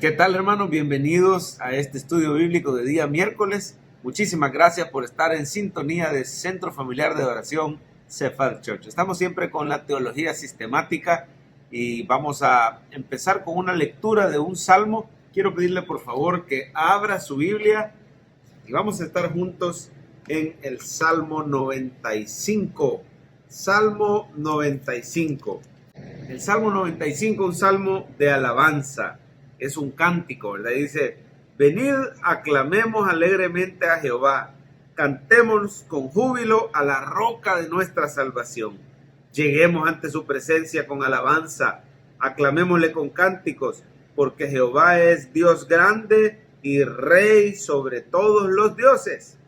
¿Qué tal, hermanos? Bienvenidos a este estudio bíblico de día miércoles. Muchísimas gracias por estar en sintonía de Centro Familiar de Oración Cephal Church. Estamos siempre con la teología sistemática y vamos a empezar con una lectura de un salmo. Quiero pedirle por favor que abra su Biblia y vamos a estar juntos en el Salmo 95. Salmo 95. El Salmo 95, un salmo de alabanza. Es un cántico, ¿verdad? Dice: venid, aclamemos alegremente a Jehová, cantemos con júbilo a la roca de nuestra salvación. Lleguemos ante su presencia con alabanza, aclamémosle con cánticos, porque Jehová es Dios grande y Rey sobre todos los dioses.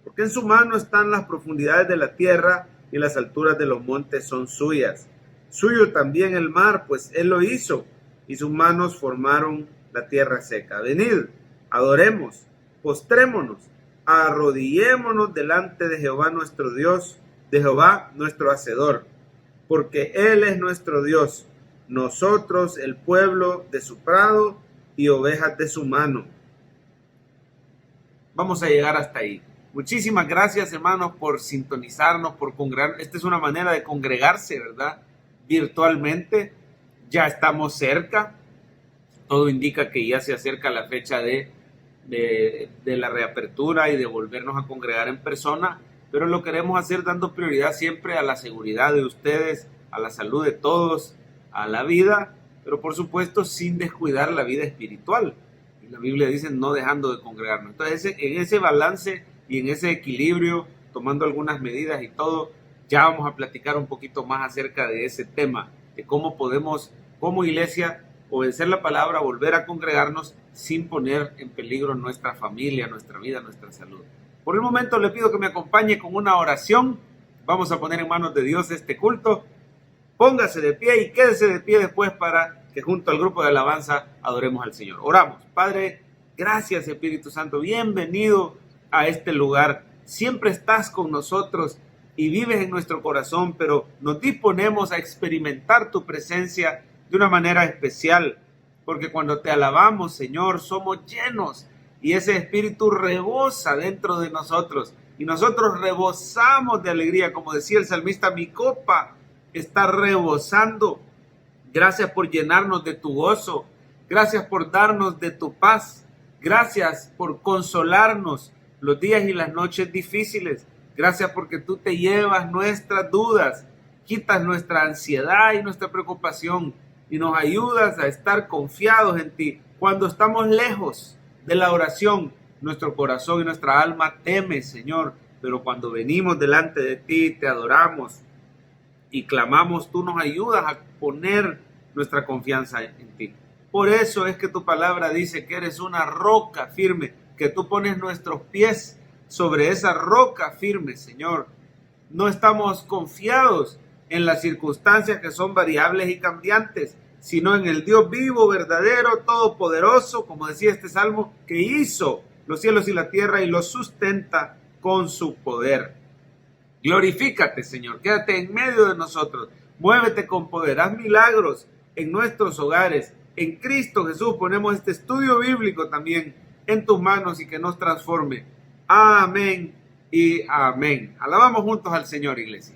Porque en su mano están las profundidades de la tierra y las alturas de los montes son suyas. Suyo también el mar, pues él lo hizo, y sus manos formaron la tierra seca. Venid, adoremos, postrémonos, arrodillémonos delante de Jehová nuestro Dios, de Jehová nuestro Hacedor, porque Él es nuestro Dios, nosotros el pueblo de su prado y ovejas de su mano. Vamos a llegar hasta ahí. Muchísimas gracias, hermanos, por sintonizarnos, por congregar. Esta es una manera de congregarse, ¿verdad? Virtualmente. Ya estamos cerca, todo indica que ya se acerca la fecha de la reapertura y de volvernos a congregar en persona, pero lo queremos hacer dando prioridad siempre a la seguridad de ustedes, a la salud de todos, a la vida, pero por supuesto sin descuidar la vida espiritual. Y la Biblia dice no dejando de congregarnos. Entonces en ese balance y en ese equilibrio, tomando algunas medidas y todo, ya vamos a platicar un poquito más acerca de ese tema, de cómo podemos como iglesia obedecer la palabra, volver a congregarnos sin poner en peligro nuestra familia, nuestra vida, nuestra salud. Por el momento le pido que me acompañe con una oración. Vamos a poner en manos de Dios este culto. Póngase de pie y quédese de pie después para que junto al grupo de alabanza adoremos al Señor. Oramos. Padre, gracias Espíritu Santo, bienvenido a este lugar. Siempre estás con nosotros y vives en nuestro corazón, pero nos disponemos a experimentar tu presencia de una manera especial, porque cuando te alabamos, Señor, somos llenos y ese Espíritu rebosa dentro de nosotros y nosotros rebosamos de alegría, como decía el salmista, mi copa está rebosando. Gracias por llenarnos de tu gozo, gracias por darnos de tu paz, gracias por consolarnos los días y las noches difíciles, gracias porque tú te llevas nuestras dudas, quitas nuestra ansiedad y nuestra preocupación y nos ayudas a estar confiados en ti. Cuando estamos lejos de la oración, nuestro corazón y nuestra alma teme, Señor, pero cuando venimos delante de ti, te adoramos y clamamos, tú nos ayudas a poner nuestra confianza en ti. Por eso es que tu palabra dice que eres una roca firme, que tú pones nuestros pies sobre esa roca firme, Señor. No estamos confiados en las circunstancias que son variables y cambiantes, sino en el Dios vivo, verdadero, todopoderoso, como decía este salmo, que hizo los cielos y la tierra y los sustenta con su poder. Glorifícate, Señor, quédate en medio de nosotros, muévete con poder, haz milagros en nuestros hogares. En Cristo Jesús ponemos este estudio bíblico también en tus manos y que nos transforme. Amén y amén. Alabamos juntos al Señor, iglesia.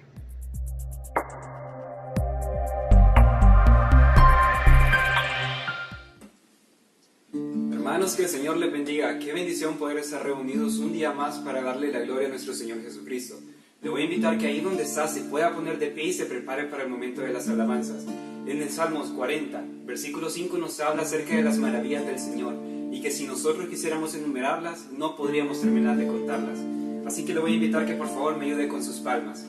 Hermanos, que el Señor les bendiga. Qué bendición poder estar reunidos un día más para darle la gloria a nuestro Señor Jesucristo. Le voy a invitar que ahí donde está se pueda poner de pie y se prepare para el momento de las alabanzas. En el Salmos 40, versículo 5 nos habla acerca de las maravillas del Señor y que si nosotros quisiéramos enumerarlas, no podríamos terminar de contarlas. Así que le voy a invitar que por favor me ayude con sus palmas.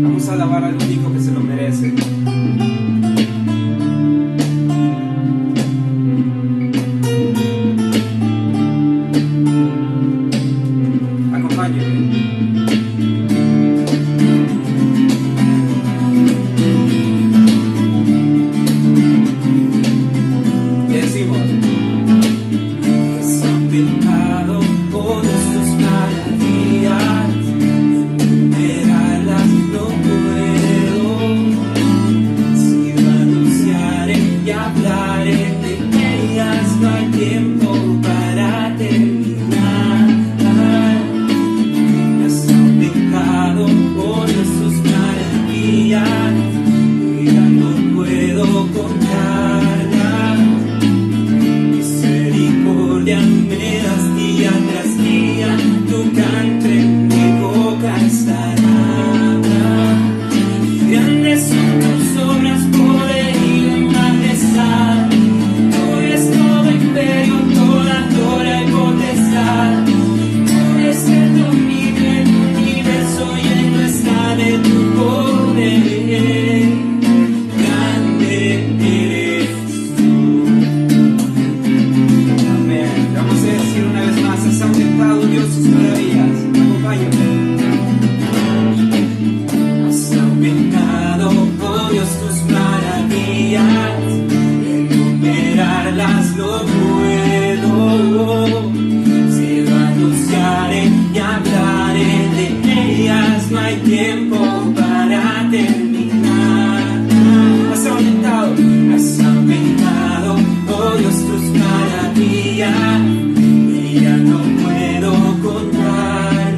Vamos a alabar al único que se lo merece. Decimos, que son pintado por tus manos. tu canto en mi boca estará. Grandes son tus obras, poder y majestad. Tuyo es todo imperio, toda gloria y potestad. Tuyo es el dominio, el universo lleno está de tu poder. Tiempo para terminar. Has aumentado, oh Dios, tus maravillas, y ya no puedo contarlas.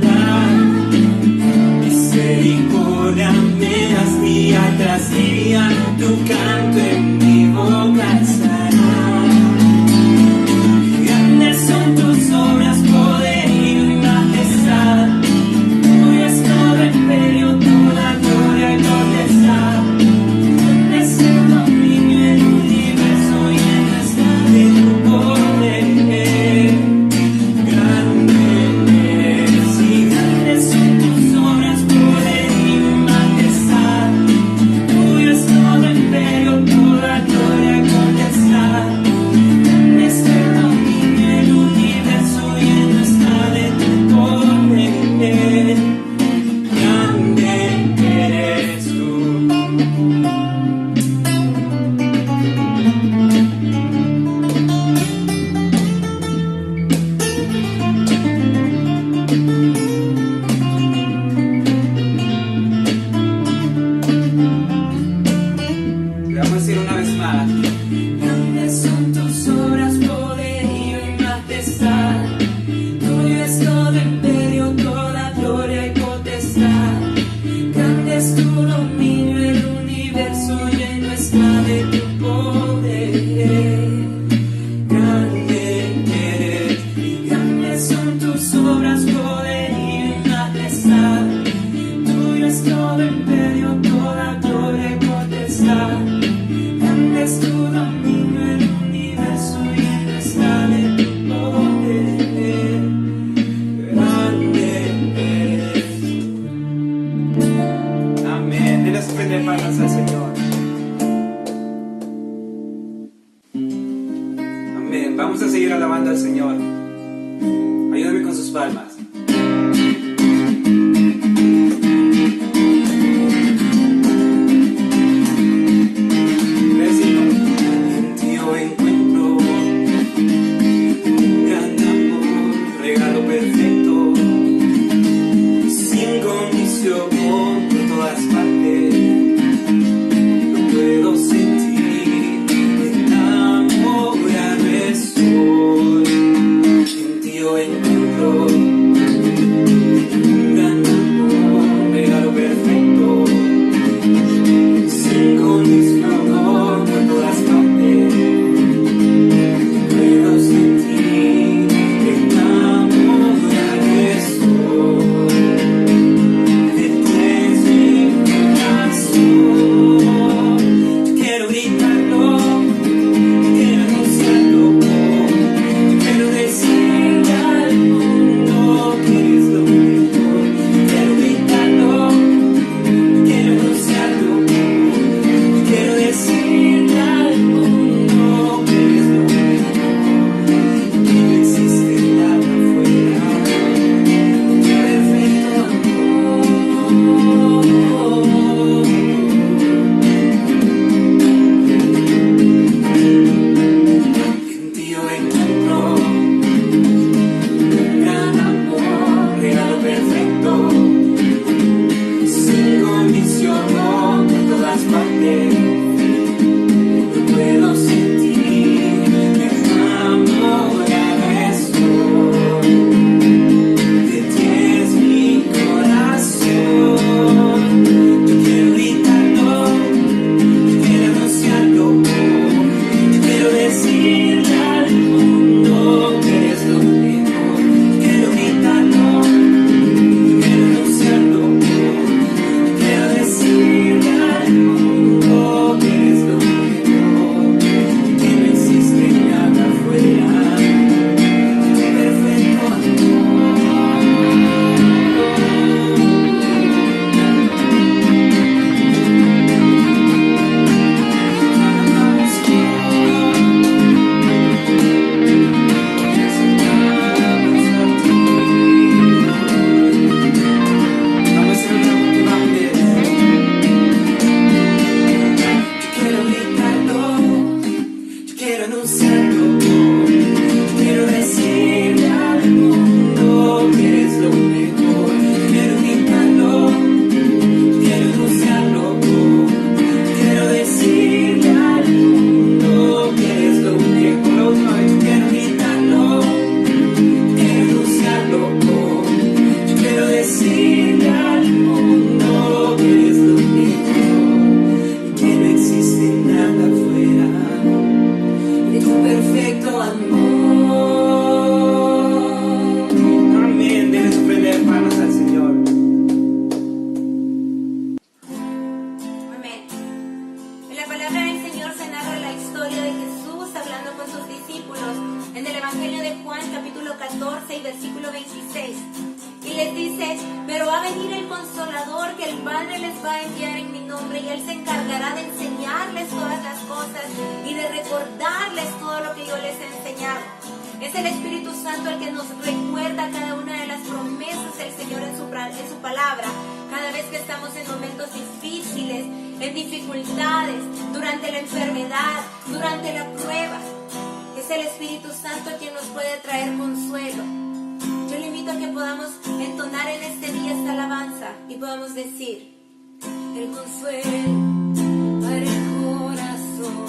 venir el Consolador que el Padre les va a enviar en mi nombre, y Él se encargará de enseñarles todas las cosas y de recordarles todo lo que yo les he enseñado. Es el Espíritu Santo el que nos recuerda cada una de las promesas del Señor en su palabra, cada vez que estamos en momentos difíciles, en dificultades, durante la enfermedad, durante la prueba. Es el Espíritu Santo quien nos puede traer consuelo. Yo le invito a que podamos entonar en este día esta alabanza y podamos decir: el consuelo para el corazón.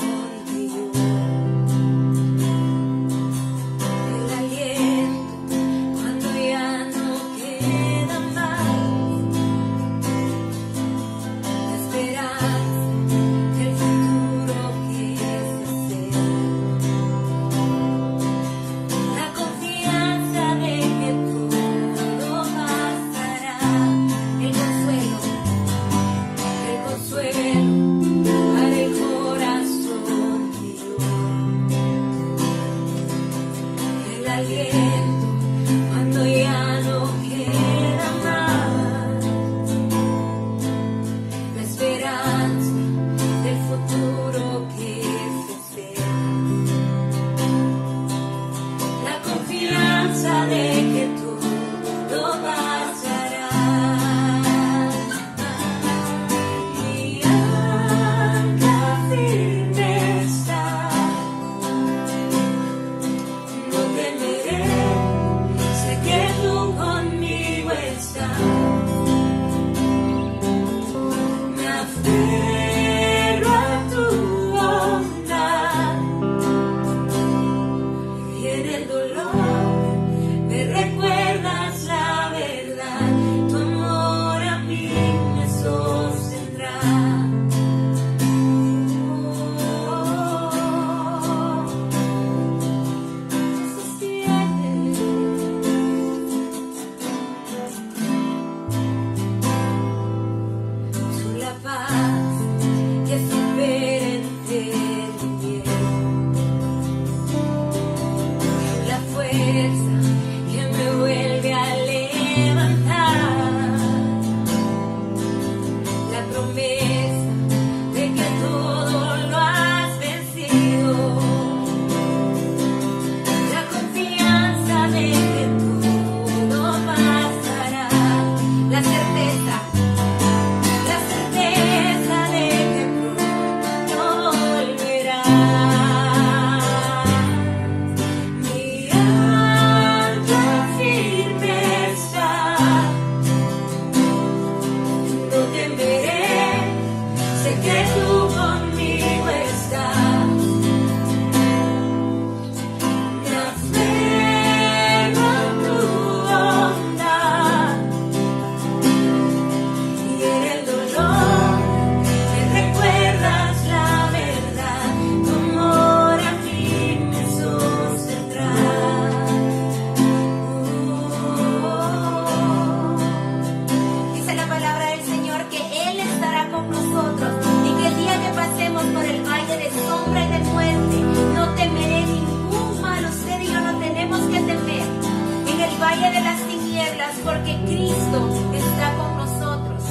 Porque Cristo está con nosotros.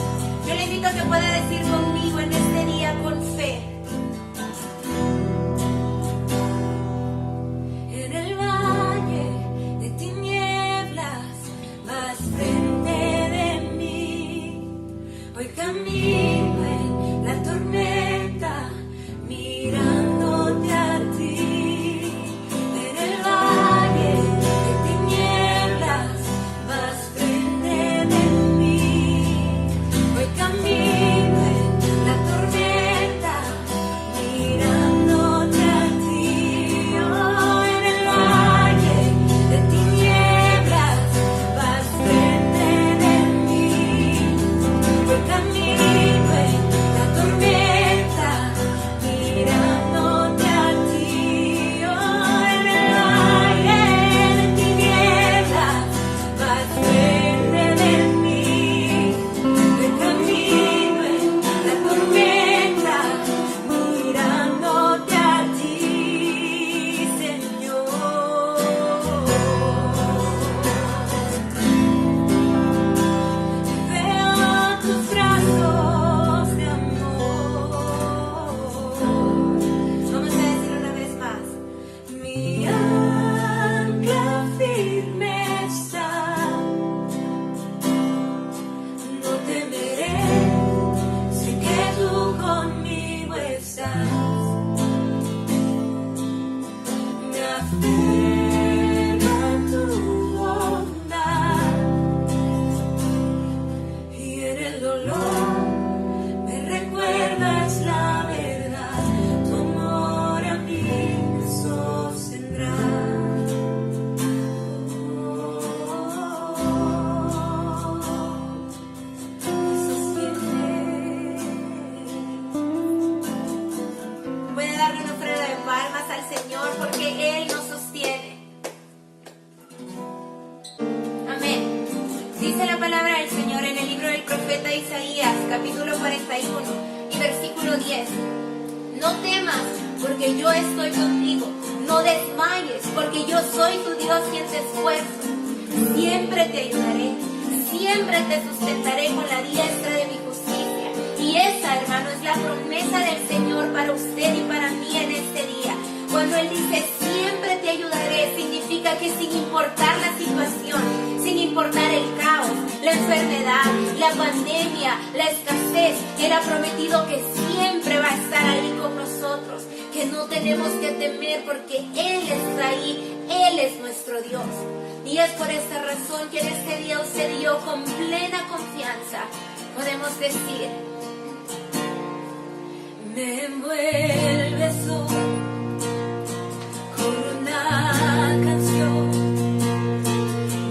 Yo le invito a que pueda decir conmigo en este día con fe: en el valle de tinieblas vas frente de mí. Hoy camino en la tormenta mirándote a ti. En el valle de tinieblas vas frente de mí. Hoy camino en la tormenta palabra del Señor en el libro del profeta Isaías, capítulo 41 y versículo 10. No temas, porque yo estoy contigo. No desmayes, porque yo soy tu Dios quien te esfuerzo. Siempre te ayudaré, siempre te sustentaré con la diestra de mi justicia. Y esa, hermano, es la promesa del Señor para usted y para mí en este día. Cuando Él dice siempre te ayudaré, significa que sin importar la situación, sin importar el caos, la enfermedad, la pandemia, la escasez, Él ha prometido que siempre va a estar ahí con nosotros, que no tenemos que temer porque Él está ahí, Él es nuestro Dios. Y es por esta razón que en este día usted y yo con plena confianza podemos decir: me envuelves tú con una canción,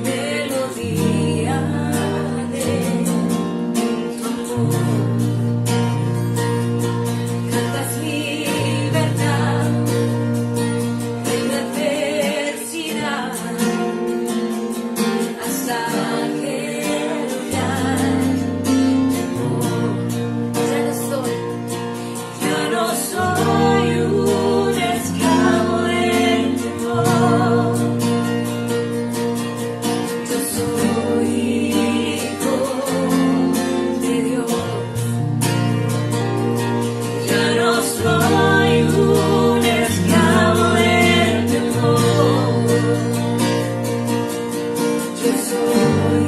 melodía de tu amor. Cantas libertad en la adversidad hasta que ya no soy un esclavo del temor. Yo soy hijo de Dios. Ya no soy un esclavo del temor. Yo soy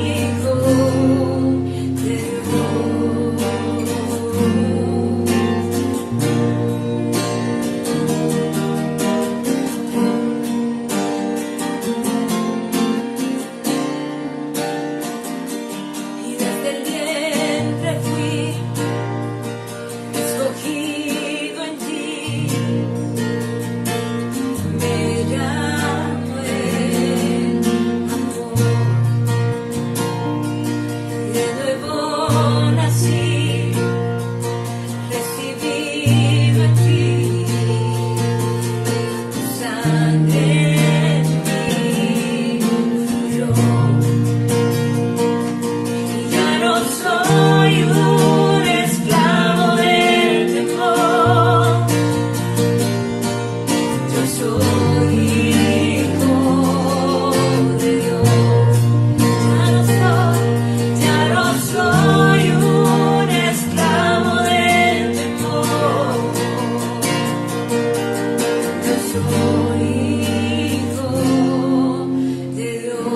hijo de Dios. Y desde el vientre fui escogido en ti, me llamo el amor, de nuevo nací, recibido en ti, tu sangre en mí fluyó. Ya no soy un esclavo del temor. Yo soy hijo de Dios. Ya no soy un esclavo del temor. Yo soy hijo de Dios.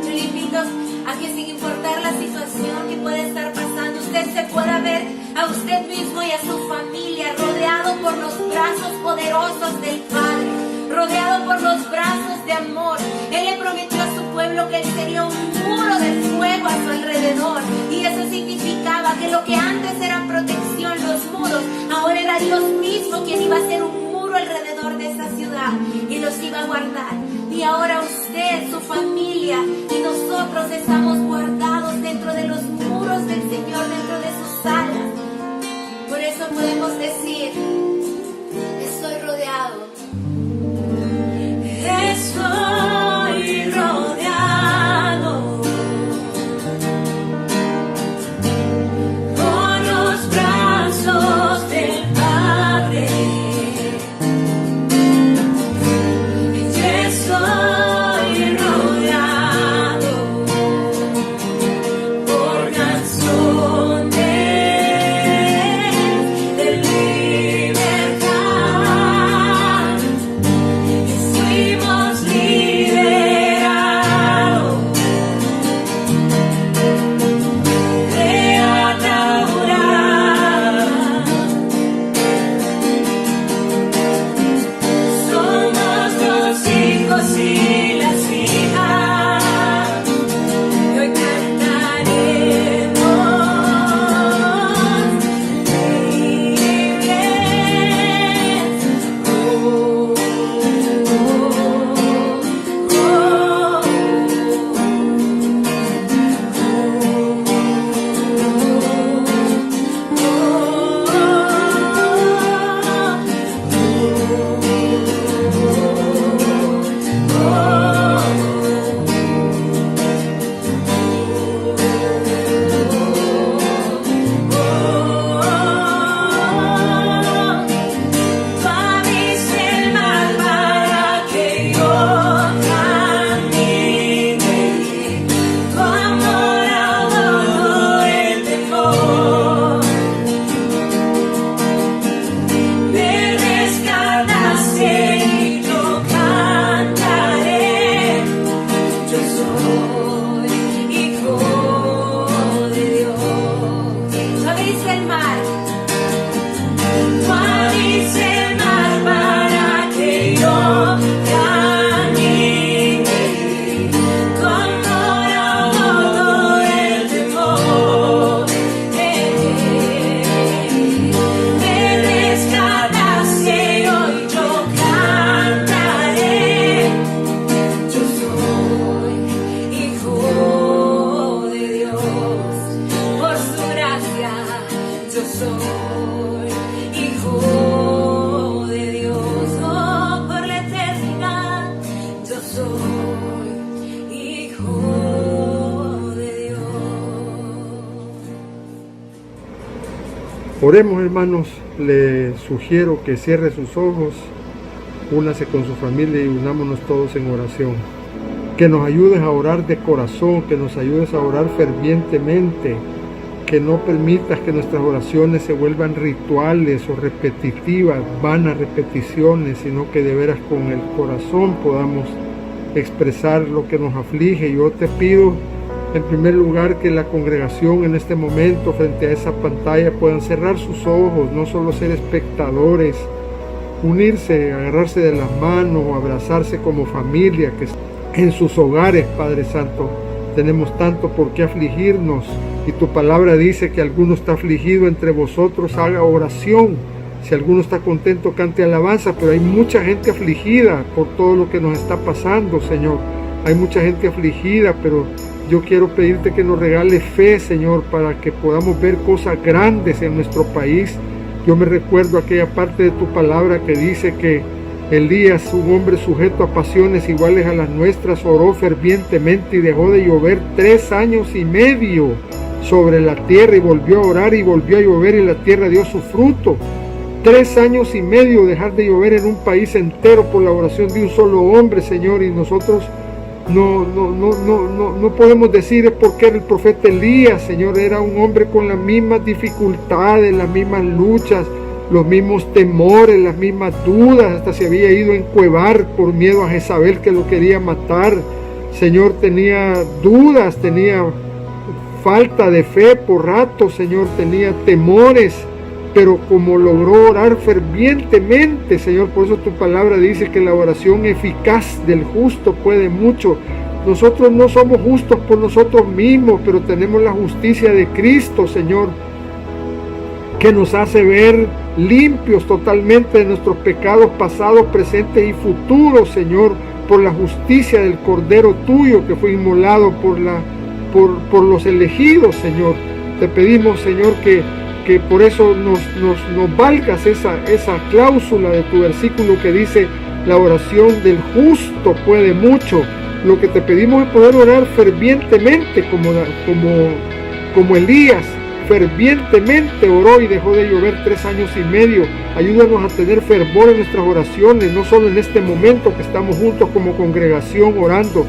Yo le invito a que sin importar la situación que pueda estar pasando, usted se pueda ver a usted mismo y a su familia rodeado por los brazos poderosos del Padre, rodeado por los brazos de amor. Él le prometió a su pueblo que él sería un muro de fuego a su alrededor, y eso significaba que lo que antes era protección, los muros, ahora era Dios mismo quien iba a hacer un muro alrededor de esa ciudad y los iba a guardar. Y ahora usted, su familia y nosotros estamos guardados dentro de los muros del Señor, dentro de sus alas. Por eso podemos decir: estoy rodeado. Estoy rodeado por los brazos del Padre. Estoy rodeado por canciones de libertad. Fuimos liberados de ataduras. Somos los hijos y las hijas, y hoy cantaremos libres. Oremos, hermanos. Le sugiero que cierre sus ojos, únase con su familia y unámonos todos en oración. Que nos ayudes a orar de corazón, que nos ayudes a orar fervientemente, que no permitas que nuestras oraciones se vuelvan rituales o repetitivas, vanas repeticiones, sino que de veras con el corazón podamos expresar lo que nos aflige. Yo te pido en primer lugar que la congregación en este momento frente a esa pantalla puedan cerrar sus ojos, no solo ser espectadores, unirse, agarrarse de las manos o abrazarse como familia, que en sus hogares, Padre Santo, tenemos tanto por qué afligirnos, y tu palabra dice que alguno está afligido entre vosotros, haga oración. Si alguno está contento, cante alabanza, pero hay mucha gente afligida por todo lo que nos está pasando, Señor. Hay mucha gente afligida, pero yo quiero pedirte que nos regales fe, Señor, para que podamos ver cosas grandes en nuestro país. Yo me recuerdo aquella parte de tu palabra que dice que Elías, un hombre sujeto a pasiones iguales a las nuestras, oró fervientemente y dejó de llover 3 años y medio sobre la tierra, y volvió a orar y volvió a llover y la tierra dio su fruto. 3 años y medio dejar de llover en un país entero por la oración de un solo hombre, Señor, y nosotros no podemos decir es porque era el profeta Elías, Señor. Era un hombre con las mismas dificultades, las mismas luchas, los mismos temores, las mismas dudas. Hasta se había ido a encuevar por miedo a Jezabel, que lo quería matar. Señor, tenía dudas, tenía falta de fe por rato, Señor, tenía temores, pero como logró orar fervientemente, Señor, por eso tu palabra dice que la oración eficaz del justo puede mucho. Nosotros no somos justos por nosotros mismos, pero tenemos la justicia de Cristo, Señor, que nos hace ver limpios totalmente de nuestros pecados pasados, presentes y futuros, Señor, por la justicia del Cordero tuyo que fue inmolado por los elegidos, Señor. Te pedimos, Señor, que por eso nos valgas esa cláusula de tu versículo que dice: la oración del justo puede mucho. Lo que te pedimos es poder orar fervientemente como Elías fervientemente oró y dejó de llover 3 años y medio. Ayúdanos a tener fervor en nuestras oraciones, no solo en este momento que estamos juntos como congregación orando,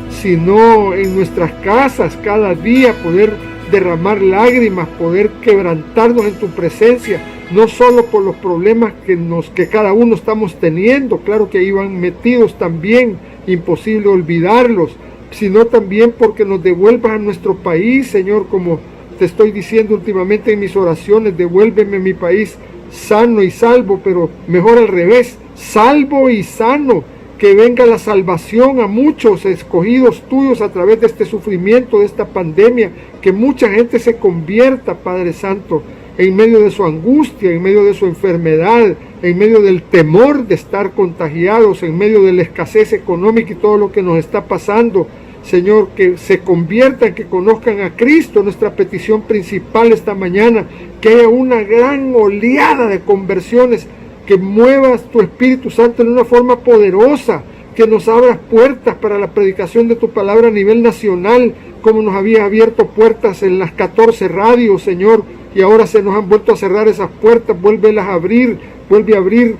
sino en nuestras casas cada día, poder derramar lágrimas, poder quebrantarnos en tu presencia, no solo por los problemas que cada uno estamos teniendo, claro que ahí van metidos también, imposible olvidarlos, sino también porque nos devuelvas a nuestro país, Señor, como te estoy diciendo últimamente en mis oraciones: devuélveme mi país sano y salvo, pero mejor al revés, salvo y sano. Que venga la salvación a muchos escogidos tuyos a través de este sufrimiento, de esta pandemia, que mucha gente se convierta, Padre Santo, en medio de su angustia, en medio de su enfermedad, en medio del temor de estar contagiados, en medio de la escasez económica y todo lo que nos está pasando. Señor, que se conviertan, que conozcan a Cristo. Nuestra petición principal esta mañana, que haya una gran oleada de conversiones, que muevas tu Espíritu Santo en una forma poderosa, que nos abras puertas para la predicación de tu palabra a nivel nacional, como nos habías abierto puertas en las 14 radios, Señor, y ahora se nos han vuelto a cerrar esas puertas. Vuelve a abrir,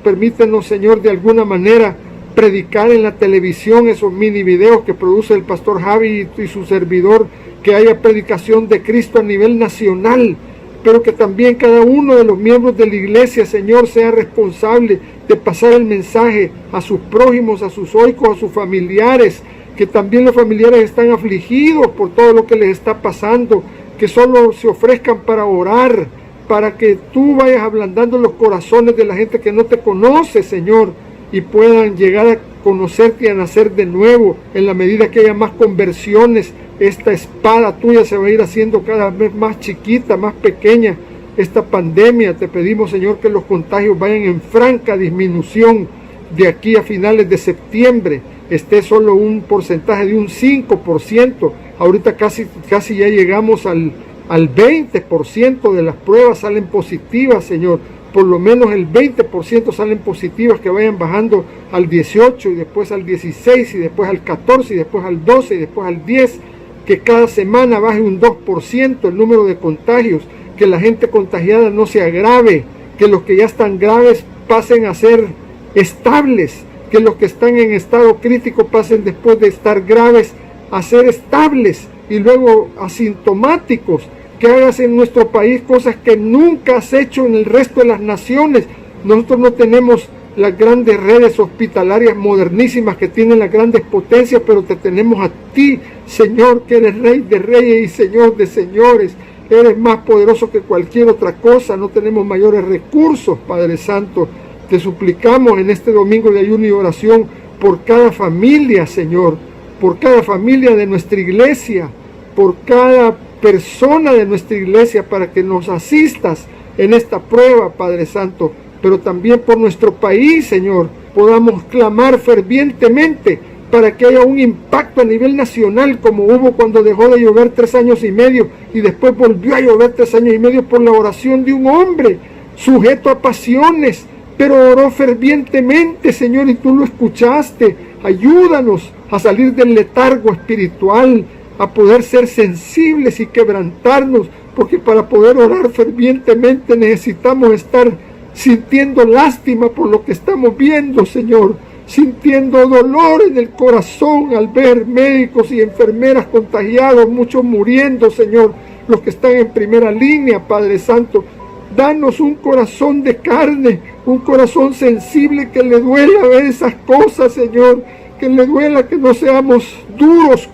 permítenos, Señor, de alguna manera predicar en la televisión esos mini videos que produce el pastor Javi y su servidor, que haya predicación de Cristo a nivel nacional, pero que también cada uno de los miembros de la iglesia, Señor, sea responsable de pasar el mensaje a sus prójimos, a sus oicos, a sus familiares, que también los familiares están afligidos por todo lo que les está pasando, que solo se ofrezcan para orar, para que tú vayas ablandando los corazones de la gente que no te conoce, Señor, y puedan llegar a conocerte y a nacer de nuevo. En la medida que haya más conversiones, esta espada tuya se va a ir haciendo cada vez más chiquita, más pequeña. Esta pandemia, te pedimos, Señor, que los contagios vayan en franca disminución de aquí a finales de septiembre. Esté solo un porcentaje de un 5%. Ahorita casi ya llegamos al 20% de las pruebas salen positivas, Señor. Por lo menos el 20% salen positivas, que vayan bajando al 18 y después al 16 y después al 14 y después al 12 y después al 10, que cada semana baje un 2% el número de contagios, que la gente contagiada no se agrave, que los que ya están graves pasen a ser estables, que los que están en estado crítico pasen después de estar graves a ser estables y luego asintomáticos, que hagas en nuestro país cosas que nunca has hecho en el resto de las naciones. Nosotros no tenemos las grandes redes hospitalarias modernísimas que tienen las grandes potencias, pero te tenemos a ti, Señor, que eres Rey de reyes y Señor de señores. Eres más poderoso que cualquier otra cosa. No tenemos mayores recursos, Padre Santo. Te suplicamos en este domingo de ayuno y oración por cada familia, Señor, por cada familia de nuestra iglesia, por cada persona de nuestra iglesia, para que nos asistas en esta prueba, Padre Santo, pero también por nuestro país, Señor, podamos clamar fervientemente para que haya un impacto a nivel nacional, como hubo cuando dejó de llover 3 años y medio y después volvió a llover 3 años y medio por la oración de un hombre sujeto a pasiones, pero oró fervientemente, Señor, y tú lo escuchaste. Ayúdanos a salir del letargo espiritual, a poder ser sensibles y quebrantarnos, porque para poder orar fervientemente necesitamos estar sintiendo lástima por lo que estamos viendo, Señor, sintiendo dolor en el corazón al ver médicos y enfermeras contagiados, muchos muriendo, Señor, los que están en primera línea, Padre Santo. Danos un corazón de carne, un corazón sensible, que le duela ver esas cosas, Señor, que le duela que no seamos duros.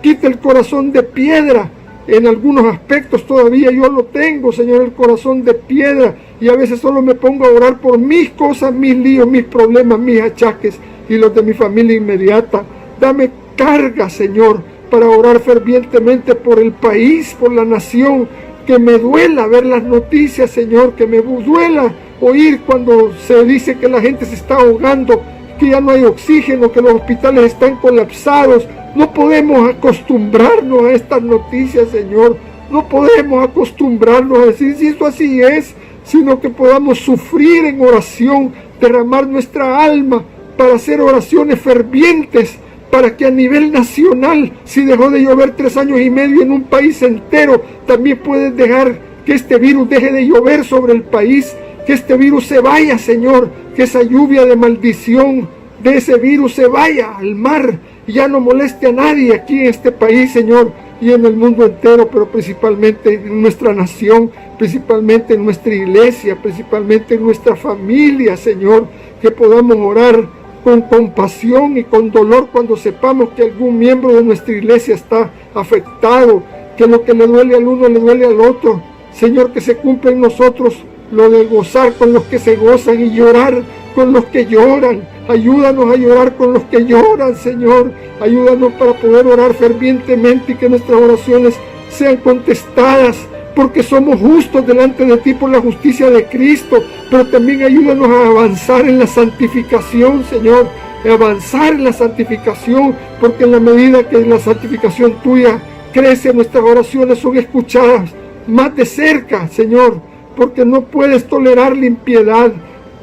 Quita el corazón de piedra. En algunos aspectos todavía yo lo tengo, Señor, el corazón de piedra, y a veces solo me pongo a orar por mis cosas, mis líos, mis problemas, mis achaques y los de mi familia inmediata. Dame carga, Señor, para orar fervientemente por el país, por la nación. Que me duela ver las noticias, Señor, que me duela oír cuando se dice que la gente se está ahogando, que ya no hay oxígeno, que los hospitales están colapsados. No podemos acostumbrarnos a estas noticias, Señor. No podemos acostumbrarnos a decir si esto así es, sino que podamos sufrir en oración, derramar nuestra alma para hacer oraciones fervientes, para que a nivel nacional, si dejó de llover 3 años y medio en un país entero, también puedes dejar que este virus deje de llover sobre el país, que este virus se vaya, Señor, que esa lluvia de maldición de ese virus se vaya al mar y ya no moleste a nadie aquí en este país, Señor, y en el mundo entero, pero principalmente en nuestra nación, principalmente en nuestra iglesia, principalmente en nuestra familia, Señor, que podamos orar con compasión y con dolor cuando sepamos que algún miembro de nuestra iglesia está afectado, que lo que le duele al uno le duele al otro. Señor, que se cumpla en nosotros lo de gozar con los que se gozan y llorar con los que lloran. Ayúdanos a llorar con los que lloran, Señor. Ayúdanos para poder orar fervientemente y que nuestras oraciones sean contestadas, porque somos justos delante de ti por la justicia de Cristo, pero también ayúdanos a avanzar en la santificación, Señor, a avanzar en la santificación, porque en la medida que la santificación tuya crece, nuestras oraciones son escuchadas más de cerca, Señor, porque no puedes tolerar la impiedad,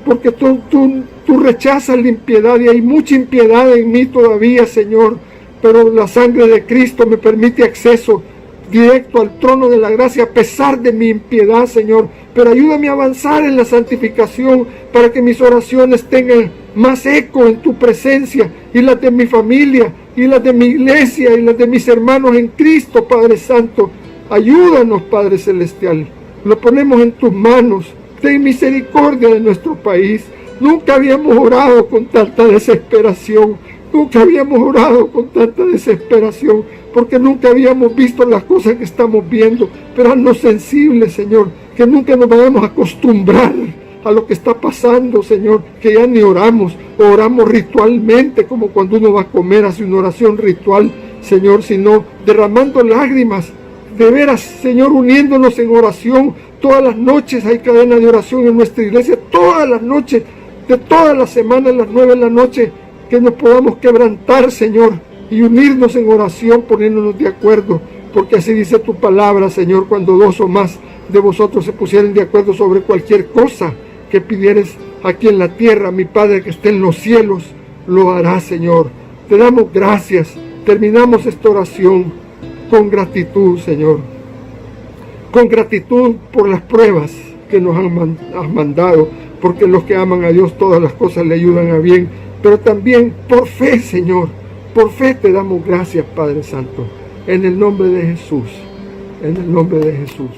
porque tú rechazas la impiedad, y hay mucha impiedad en mí todavía, Señor, pero la sangre de Cristo me permite acceso directo al trono de la gracia a pesar de mi impiedad, Señor. Pero ayúdame a avanzar en la santificación para que mis oraciones tengan más eco en tu presencia, y las de mi familia, y las de mi iglesia, y las de mis hermanos en Cristo, Padre Santo. Ayúdanos, Padre Celestial. Lo ponemos en tus manos. Ten misericordia de nuestro país. Nunca habíamos orado con tanta desesperación. Nunca habíamos orado con tanta desesperación, porque nunca habíamos visto las cosas que estamos viendo. Pero haznos sensibles, Señor, que nunca nos vayamos a acostumbrar a lo que está pasando, Señor, que ya ni oramos, o oramos ritualmente, como cuando uno va a comer, hace una oración ritual, Señor, sino derramando lágrimas, de veras, Señor, uniéndonos en oración. Todas las noches hay cadena de oración en nuestra iglesia, todas las noches, de todas las semanas, a las 9 de la noche, que nos podamos quebrantar, Señor, y unirnos en oración, poniéndonos de acuerdo, porque así dice tu palabra, Señor, cuando 2 o más de vosotros se pusieren de acuerdo sobre cualquier cosa que pidieres aquí en la tierra, mi Padre que esté en los cielos lo hará, Señor. Te damos gracias. Terminamos esta oración con gratitud, Señor. con gratitud por las pruebas que nos has mandado, porque los que aman a Dios todas las cosas le ayudan a bien, pero también por fe, Señor, por fe te damos gracias, Padre Santo, en el nombre de Jesús, en el nombre de Jesús.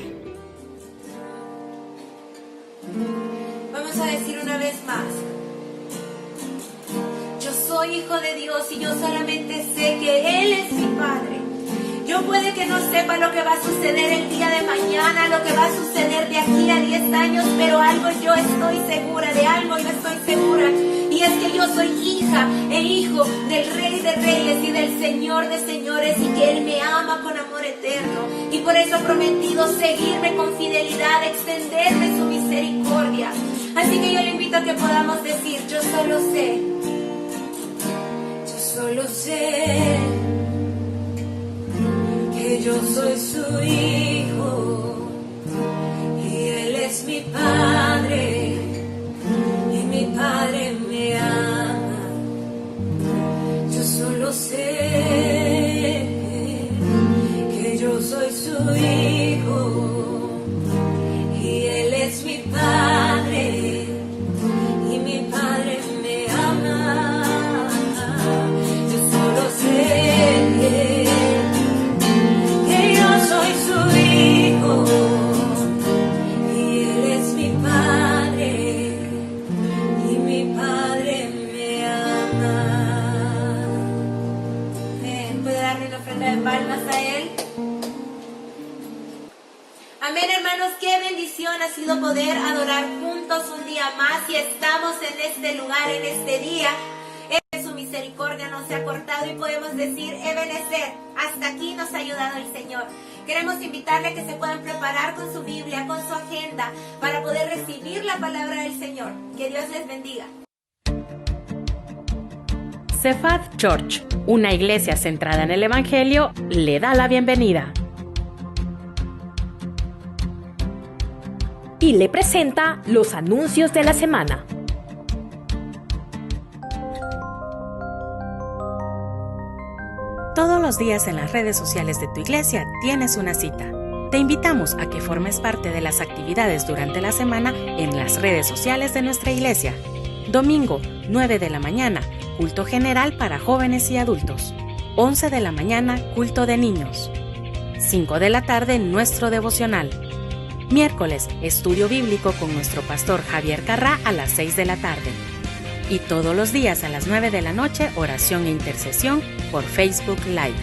Vamos a decir una vez más: yo soy hijo de Dios y yo solamente sé que Él es mi Padre. Yo puede que no sepa lo que va a suceder el día de mañana, lo que va a suceder de aquí a 10 años, pero algo yo estoy segura, de algo yo estoy segura, y es que yo soy hija e hijo del Rey de Reyes y del Señor de Señores, y que Él me ama con amor eterno, y por eso ha prometido seguirme con fidelidad, extenderme su misericordia. Así que yo le invito a que podamos decir: yo solo sé que yo soy su hijo y Él es mi Padre y mi Padre me ama. Yo solo sé que yo soy su hijo y Él es mi Padre y mi Padre me ama. Yo solo sé que yo soy su hijo y Él es mi Padre y mi Padre me ama. ¿Puede darle una ofrenda de palmas a Él? Amén, hermanos, qué bendición ha sido poder adorar juntos un día más, y estamos en este lugar, en este día. Su misericordia no se ha cortado y podemos decir: Ebenezer, hasta aquí nos ha ayudado el Señor. Queremos invitarle a que se puedan preparar con su Biblia, con su agenda, para poder recibir la palabra del Señor. Que Dios les bendiga. Sephat Church, una iglesia centrada en el Evangelio, le da la bienvenida y le presenta los anuncios de la semana. Todos los días en las redes sociales de tu iglesia tienes una cita. Te invitamos a que formes parte de las actividades durante la semana en las redes sociales de nuestra iglesia. Domingo, 9 de la mañana, culto general para jóvenes y adultos. 11 de la mañana, culto de niños. 5 de la tarde, nuestro devocional. Miércoles, estudio bíblico con nuestro pastor Javier Carrá a las 6 de la tarde. Y todos los días a las 9 de la noche, oración e intercesión por Facebook Live.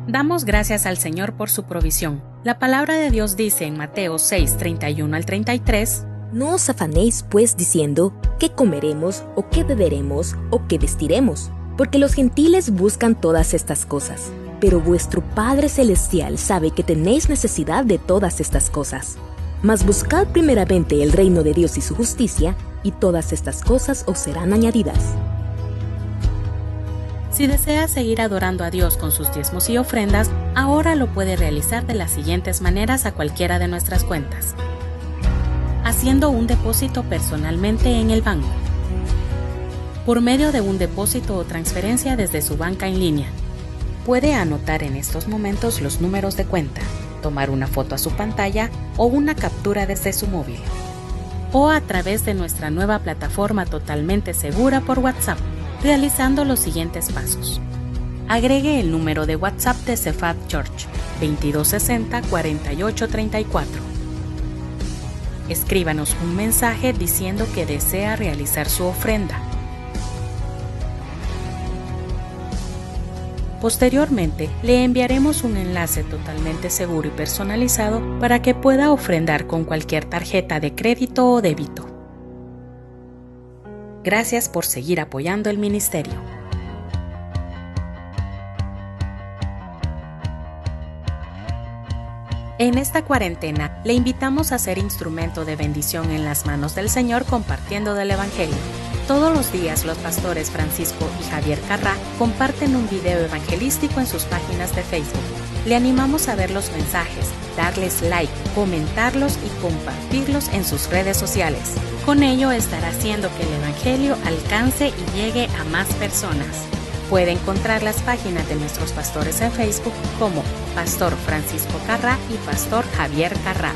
Damos gracias al Señor por su provisión. La palabra de Dios dice en Mateo 6, 31 al 33: No os afanéis pues diciendo, ¿qué comeremos, o qué beberemos, o qué vestiremos? Porque los gentiles buscan todas estas cosas, pero vuestro Padre Celestial sabe que tenéis necesidad de todas estas cosas. Mas buscad primeramente el reino de Dios y su justicia, y todas estas cosas os serán añadidas. Si desea seguir adorando a Dios con sus diezmos y ofrendas, ahora lo puede realizar de las siguientes maneras a cualquiera de nuestras cuentas: haciendo un depósito personalmente en el banco, por medio de un depósito o transferencia desde su banca en línea. Puede anotar en estos momentos los números de cuenta, tomar una foto a su pantalla o una captura desde su móvil, o a través de nuestra nueva plataforma totalmente segura por WhatsApp, realizando los siguientes pasos. Agregue el número de WhatsApp de Sephat Church, 2260-4834. Escríbanos un mensaje diciendo que desea realizar su ofrenda. Posteriormente, le enviaremos un enlace totalmente seguro y personalizado para que pueda ofrendar con cualquier tarjeta de crédito o débito. Gracias por seguir apoyando el ministerio. En esta cuarentena, le invitamos a ser instrumento de bendición en las manos del Señor compartiendo del Evangelio. Todos los días los pastores Francisco y Javier Carrá comparten un video evangelístico en sus páginas de Facebook. Le animamos a ver los mensajes, darles like, comentarlos y compartirlos en sus redes sociales. Con ello estará haciendo que el Evangelio alcance y llegue a más personas. Puede encontrar las páginas de nuestros pastores en Facebook como Pastor Francisco Carrá y Pastor Javier Carrá.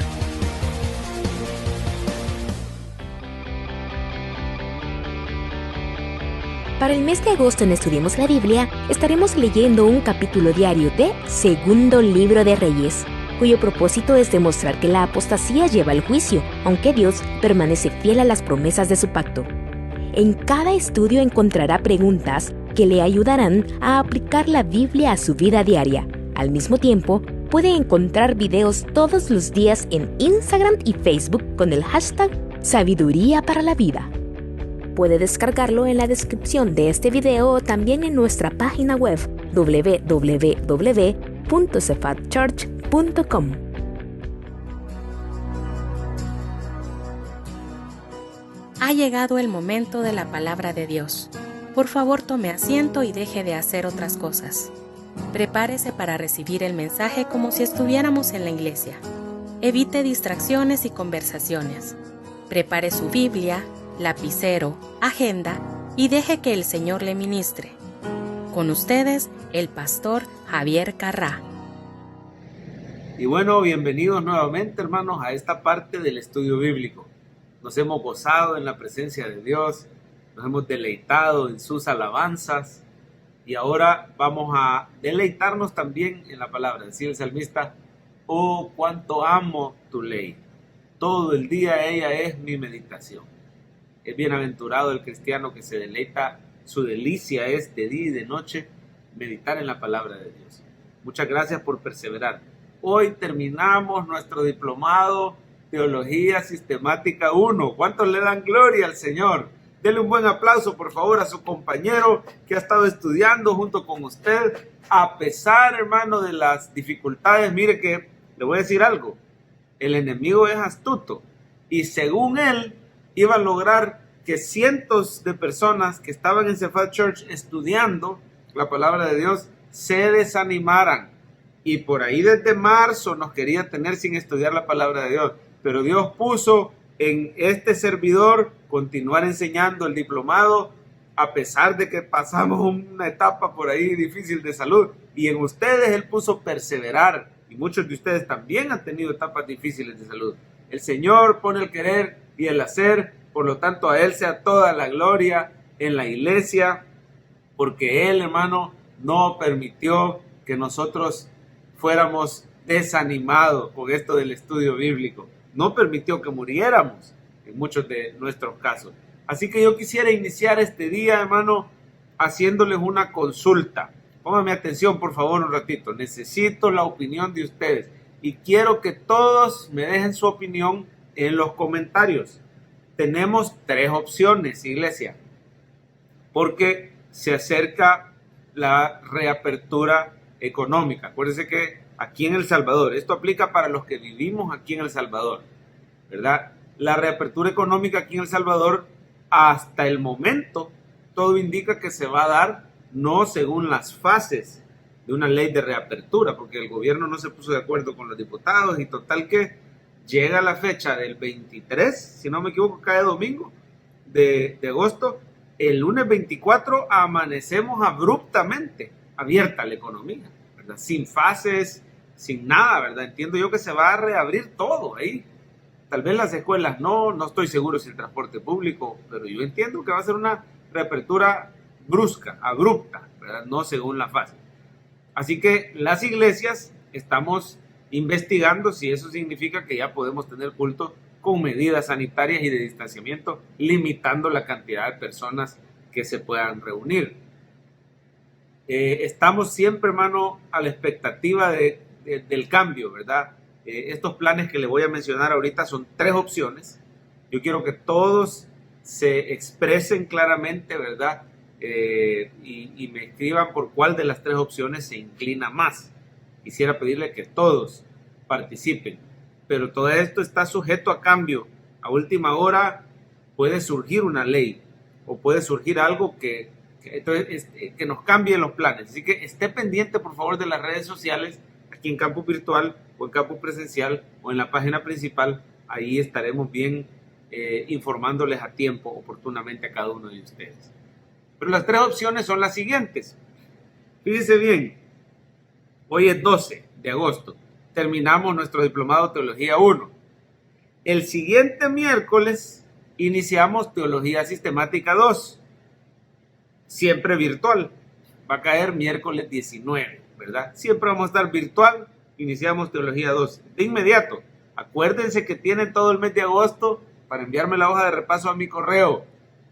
Para el mes de agosto en Estudiemos la Biblia, estaremos leyendo un capítulo diario de Segundo Libro de Reyes, cuyo propósito es demostrar que la apostasía lleva al juicio, aunque Dios permanece fiel a las promesas de su pacto. En cada estudio encontrará preguntas que le ayudarán a aplicar la Biblia a su vida diaria. Al mismo tiempo, puede encontrar videos todos los días en Instagram y Facebook con el hashtag Sabiduría para la Vida. Puede descargarlo en la descripción de este video o también en nuestra página web www.cefatchurch.com. Ha llegado el momento de la palabra de Dios. Por favor, tome asiento y deje de hacer otras cosas. Prepárese para recibir el mensaje como si estuviéramos en la iglesia. Evite distracciones y conversaciones. Prepare su Biblia, lapicero, agenda y deje que el Señor le ministre. Con ustedes, el pastor Javier Carrá. Y bueno, bienvenidos nuevamente, hermanos, a esta parte del estudio bíblico. Nos hemos gozado en la presencia de Dios, nos hemos deleitado en sus alabanzas y ahora vamos a deleitarnos también en la palabra. Decía el salmista: oh, cuánto amo tu ley, todo el día ella es mi meditación. Es bienaventurado el cristiano que se deleita, su delicia es de día y de noche meditar en la palabra de Dios. Muchas gracias por perseverar. Hoy terminamos nuestro diplomado Teología Sistemática 1. ¿Cuántos le dan gloria al Señor? Denle un buen aplauso, por favor, a su compañero que ha estado estudiando junto con usted. A pesar, hermano, de las dificultades, mire que le voy a decir algo. El enemigo es astuto y según él iba a lograr que cientos de personas que estaban en Cephat Church estudiando la palabra de Dios se desanimaran. Y por ahí desde marzo nos quería tener sin estudiar la palabra de Dios. Pero Dios puso en este servidor continuar enseñando el diplomado a pesar de que pasamos una etapa por ahí difícil de salud. Y en ustedes Él puso perseverar. Y muchos de ustedes también han tenido etapas difíciles de salud. El Señor pone el querer y el hacer, por lo tanto a Él sea toda la gloria en la iglesia, porque Él, hermano, no permitió que nosotros fuéramos desanimados con esto del estudio bíblico, no permitió que muriéramos en muchos de nuestros casos. Así que yo quisiera iniciar este día, hermano, haciéndoles una consulta. Pónganme atención, por favor, un ratito. Necesito la opinión de ustedes y quiero que todos me dejen su opinión en los comentarios. Tenemos 3 opciones, iglesia, porque se acerca la reapertura económica. Acuérdense que aquí en El Salvador, esto aplica para los que vivimos aquí en El Salvador, ¿verdad? La reapertura económica aquí en El Salvador, hasta el momento, todo indica que se va a dar no según las fases de una ley de reapertura, porque el gobierno no se puso de acuerdo con los diputados y total que llega la fecha del 23, si no me equivoco, cae domingo de agosto. El lunes 24 amanecemos abruptamente abierta la economía, ¿verdad? Sin fases, sin nada, ¿verdad? Entiendo yo que se va a reabrir todo ahí. Tal vez las escuelas no estoy seguro si el transporte público, pero yo entiendo que va a ser una reapertura brusca, abrupta, ¿verdad? No según la fase. Así que las iglesias estamos investigando si eso significa que ya podemos tener culto con medidas sanitarias y de distanciamiento, limitando la cantidad de personas que se puedan reunir. Estamos siempre, hermano, a la expectativa del cambio, ¿verdad? Estos planes que le voy a mencionar ahorita son 3 opciones. Yo quiero que todos se expresen claramente, ¿verdad? Y me escriban por cuál de las 3 opciones se inclina más. Quisiera pedirle que todos participen, pero todo esto está sujeto a cambio. A última hora puede surgir una ley o puede surgir algo que nos cambie los planes. Así que esté pendiente, por favor, de las redes sociales, aquí en campus virtual o en campus presencial o en la página principal. Ahí estaremos bien informándoles a tiempo, oportunamente a cada uno de ustedes. Pero las 3 opciones son las siguientes. Fíjese bien, hoy es 12 de agosto, terminamos nuestro diplomado Teología 1. El siguiente miércoles iniciamos Teología Sistemática 2, siempre virtual. Va a caer miércoles 19, ¿verdad? Siempre vamos a estar virtual, iniciamos Teología 2. De inmediato, acuérdense que tienen todo el mes de agosto para enviarme la hoja de repaso a mi correo.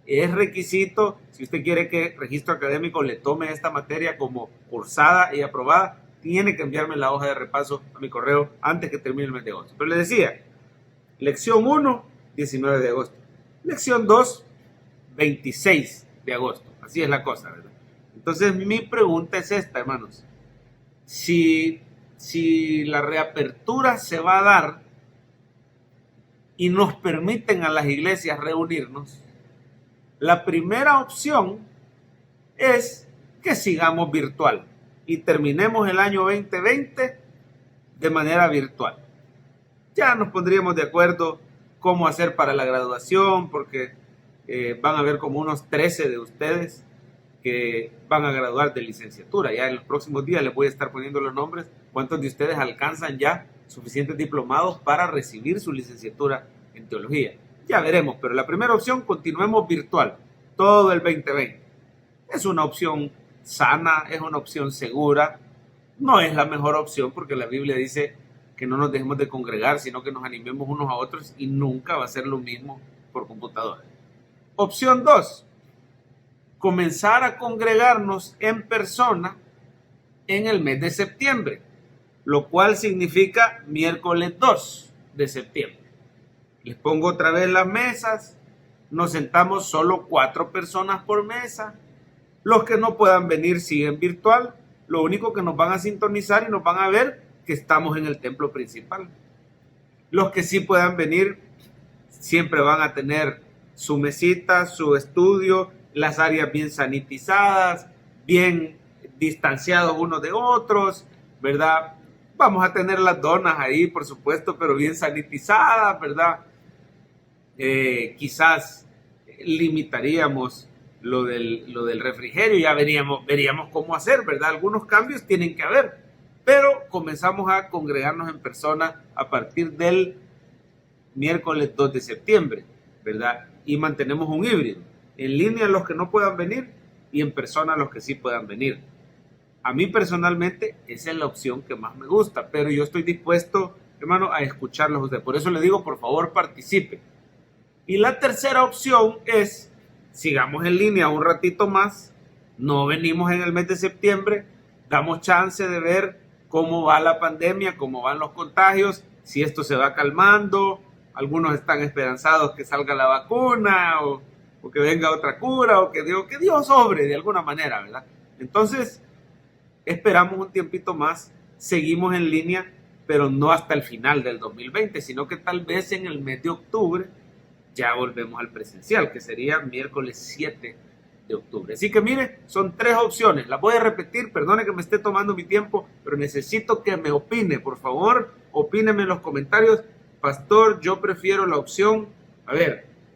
Es requisito, si usted quiere que Registro Académico le tome esta materia como cursada y aprobada, tiene que enviarme la hoja de repaso a mi correo antes que termine el mes de agosto. Pero le decía, lección 1, 19 de agosto. Lección 2, 26 de agosto. Así es la cosa, ¿verdad? Entonces mi pregunta es esta, hermanos. Si la reapertura se va a dar y nos permiten a las iglesias reunirnos, la primera opción es que sigamos virtual y terminemos el año 2020 de manera virtual. Ya nos pondríamos de acuerdo cómo hacer para la graduación, porque van a haber como unos 13 de ustedes que van a graduar de licenciatura. Ya en los próximos días les voy a estar poniendo los nombres. ¿Cuántos de ustedes alcanzan ya suficientes diplomados para recibir su licenciatura en teología? Ya veremos, pero la primera opción, continuemos virtual todo el 2020. Es una opción sana, es una opción segura. No es la mejor opción porque la Biblia dice que no nos dejemos de congregar, sino que nos animemos unos a otros, y nunca va a ser lo mismo por computadora. Opción 2, comenzar a congregarnos en persona en el mes de septiembre, lo cual significa miércoles 2 de septiembre. Les pongo otra vez las mesas, nos sentamos solo 4 personas por mesa. Los que no puedan venir siguen virtual, lo único que nos van a sintonizar y nos van a ver que estamos en el templo principal. Los que sí puedan venir siempre van a tener su mesita, su estudio, las áreas bien sanitizadas, bien distanciados unos de otros, ¿verdad? Vamos a tener las donas ahí, por supuesto, pero bien sanitizadas, ¿verdad? Quizás limitaríamos lo del refrigerio, ya veríamos cómo hacer, ¿verdad? Algunos cambios tienen que haber, pero comenzamos a congregarnos en persona a partir del miércoles 2 de septiembre, ¿verdad? Y mantenemos un híbrido, en línea los que no puedan venir y en persona los que sí puedan venir. A mí personalmente esa es la opción que más me gusta, pero yo estoy dispuesto, hermano, a escucharlos a ustedes. Por eso le digo, por favor, participe. Y la tercera opción es, sigamos en línea un ratito más, no venimos en el mes de septiembre, damos chance de ver cómo va la pandemia, cómo van los contagios, si esto se va calmando. Algunos están esperanzados que salga la vacuna o que venga otra cura o que Dios obre de alguna manera, ¿verdad? Entonces, esperamos un tiempito más, seguimos en línea, pero no hasta el final del 2020, sino que tal vez en el mes de octubre ya volvemos al presencial, que sería miércoles 7 de octubre. Así que mire, son 3 opciones. Las voy a repetir, perdone que me esté tomando mi tiempo, pero necesito que me opine, por favor, opíneme en los comentarios. Pastor, yo prefiero la opción,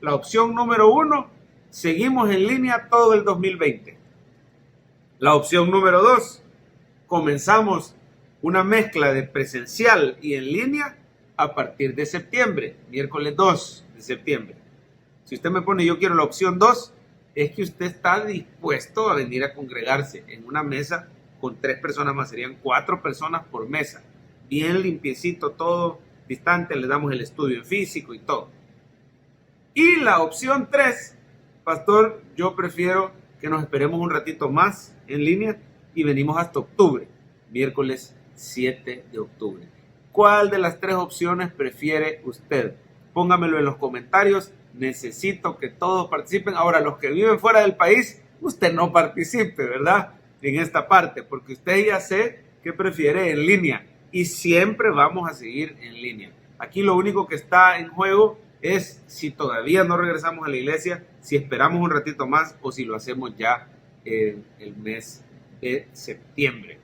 la opción número 1, seguimos en línea todo el 2020. La opción número 2, comenzamos una mezcla de presencial y en línea a partir de septiembre, miércoles 2 de septiembre. Si usted me pone yo quiero la opción 2, es que usted está dispuesto a venir a congregarse en una mesa con 3 personas más, serían 4 personas por mesa, bien limpiecito todo, distante, le damos el estudio en físico y todo. Y la opción 3, pastor, yo prefiero que nos esperemos un ratito más en línea y venimos hasta octubre, miércoles 7 de octubre. ¿Cuál de las 3 opciones prefiere usted? Póngamelo en los comentarios, necesito que todos participen. Ahora, los que viven fuera del país, usted no participe, ¿verdad? En esta parte, porque usted ya sé que prefiere en línea y siempre vamos a seguir en línea. Aquí lo único que está en juego es si todavía no regresamos a la iglesia, si esperamos un ratito más o si lo hacemos ya en el mes de septiembre.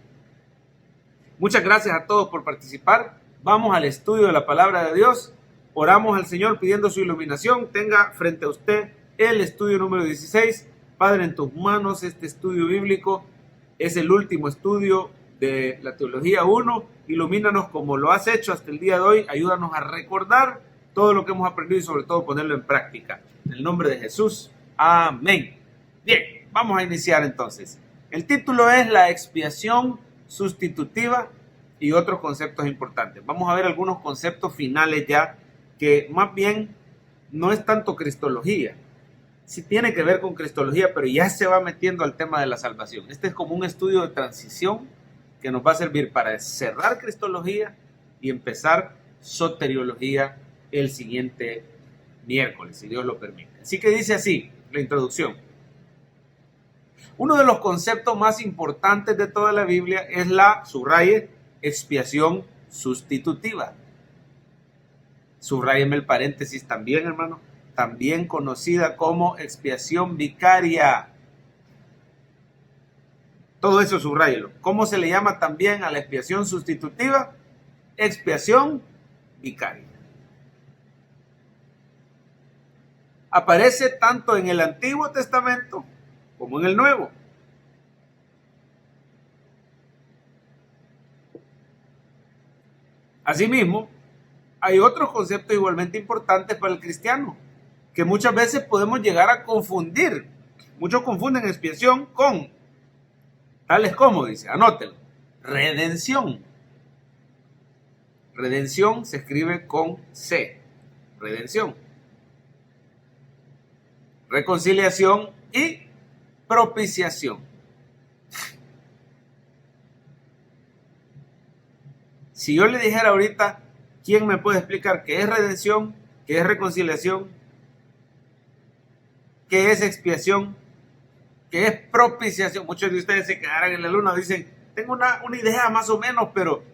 Muchas gracias a todos por participar. Vamos al estudio de la palabra de Dios. Oramos al Señor pidiendo su iluminación. Tenga frente a usted el estudio número 16. Padre, en tus manos este estudio bíblico. es el último estudio de la Teología 1. Ilumínanos como lo has hecho hasta el día de hoy. Ayúdanos a recordar todo lo que hemos aprendido y sobre todo ponerlo en práctica. En el nombre de Jesús. Amén. Bien, vamos a iniciar entonces. El título es La expiación sustitutiva y otros conceptos importantes. Vamos a ver algunos conceptos finales ya que más bien no es tanto cristología. Sí tiene que ver con cristología, pero ya se va metiendo al tema de la salvación. Este es como un estudio de transición que nos va a servir para cerrar cristología y empezar soteriología el siguiente miércoles, si Dios lo permite. Así que dice así, la introducción. Uno de los conceptos más importantes de toda la Biblia es la, subraye, expiación sustitutiva. Subráyeme el paréntesis también, hermano. También conocida como expiación vicaria. Todo eso subráyelo. ¿Cómo se le llama también a la expiación sustitutiva? Expiación vicaria. Aparece tanto en el Antiguo Testamento como en el Nuevo. Asimismo, hay otros conceptos igualmente importantes para el cristiano, que muchas veces podemos llegar a confundir. Muchos confunden expiación con, tales como, dice, anótelo, redención. Redención se escribe con C, redención. Reconciliación y propiciación. Si yo le dijera ahorita, ¿quién me puede explicar qué es redención, qué es reconciliación, qué es expiación, qué es propiciación? Muchos de ustedes se quedarán en la luna, dicen, tengo una idea más o menos, pero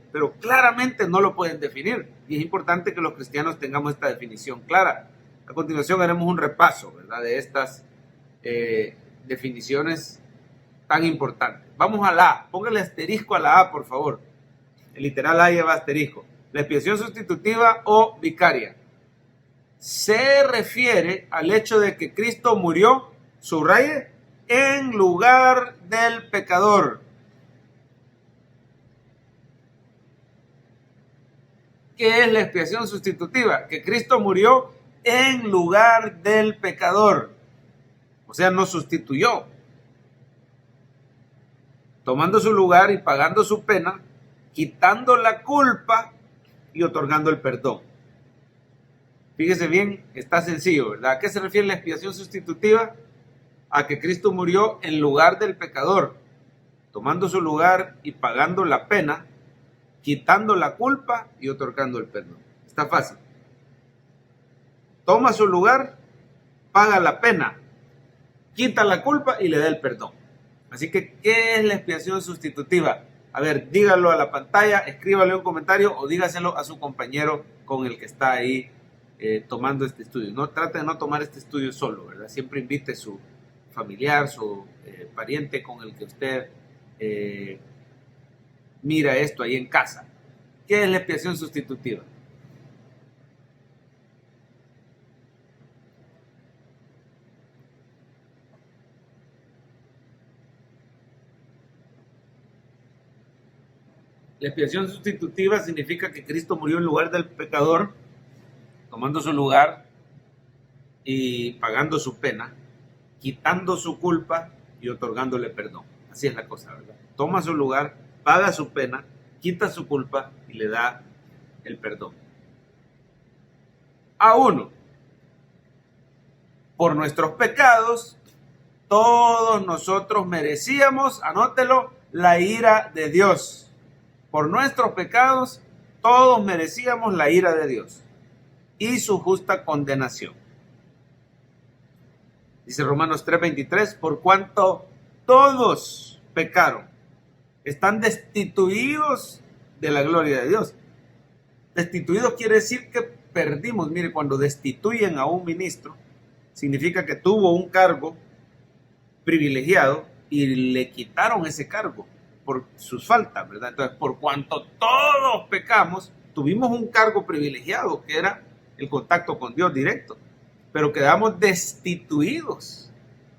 claramente no lo pueden definir. Y es importante que los cristianos tengamos esta definición clara. A continuación haremos un repaso, ¿verdad?, de estas definiciones tan importantes. Vamos a la A. Póngale asterisco a la A, por favor. El literal A lleva asterisco. La expiación sustitutiva o vicaria se refiere al hecho de que Cristo murió, subraye, en lugar del pecador. ¿Qué es la expiación sustitutiva? Que Cristo murió en lugar del pecador. O sea, nos sustituyó, tomando su lugar y pagando su pena, quitando la culpa y otorgando el perdón. Fíjese bien, está sencillo, ¿verdad? ¿A qué se refiere la expiación sustitutiva? A que Cristo murió en lugar del pecador, tomando su lugar y pagando la pena, quitando la culpa y otorgando el perdón. Está fácil. Toma su lugar, paga la pena, quita la culpa y le da el perdón. Así que, ¿qué es la expiación sustitutiva? A ver, dígalo a la pantalla, escríbale un comentario o dígaselo a su compañero con el que está ahí tomando este estudio. No trate de no tomar este estudio solo, ¿verdad? Siempre invite a su familiar, su pariente con el que usted mira esto ahí en casa. ¿Qué es la expiación sustitutiva? La expiación sustitutiva significa que Cristo murió en lugar del pecador, tomando su lugar y pagando su pena, quitando su culpa y otorgándole perdón. Así es la cosa, ¿verdad? Toma su lugar, paga su pena, quita su culpa y le da el perdón. A uno, por nuestros pecados, todos nosotros merecíamos, anótelo, la ira de Dios. Por nuestros pecados, todos merecíamos la ira de Dios y su justa condenación. Dice Romanos 3:23, por cuanto todos pecaron, están destituidos de la gloria de Dios. Destituidos quiere decir que perdimos. Mire, cuando destituyen a un ministro, significa que tuvo un cargo privilegiado y le quitaron ese cargo por sus faltas, ¿verdad? Entonces, por cuanto todos pecamos, tuvimos un cargo privilegiado que era el contacto con Dios directo, pero quedamos destituidos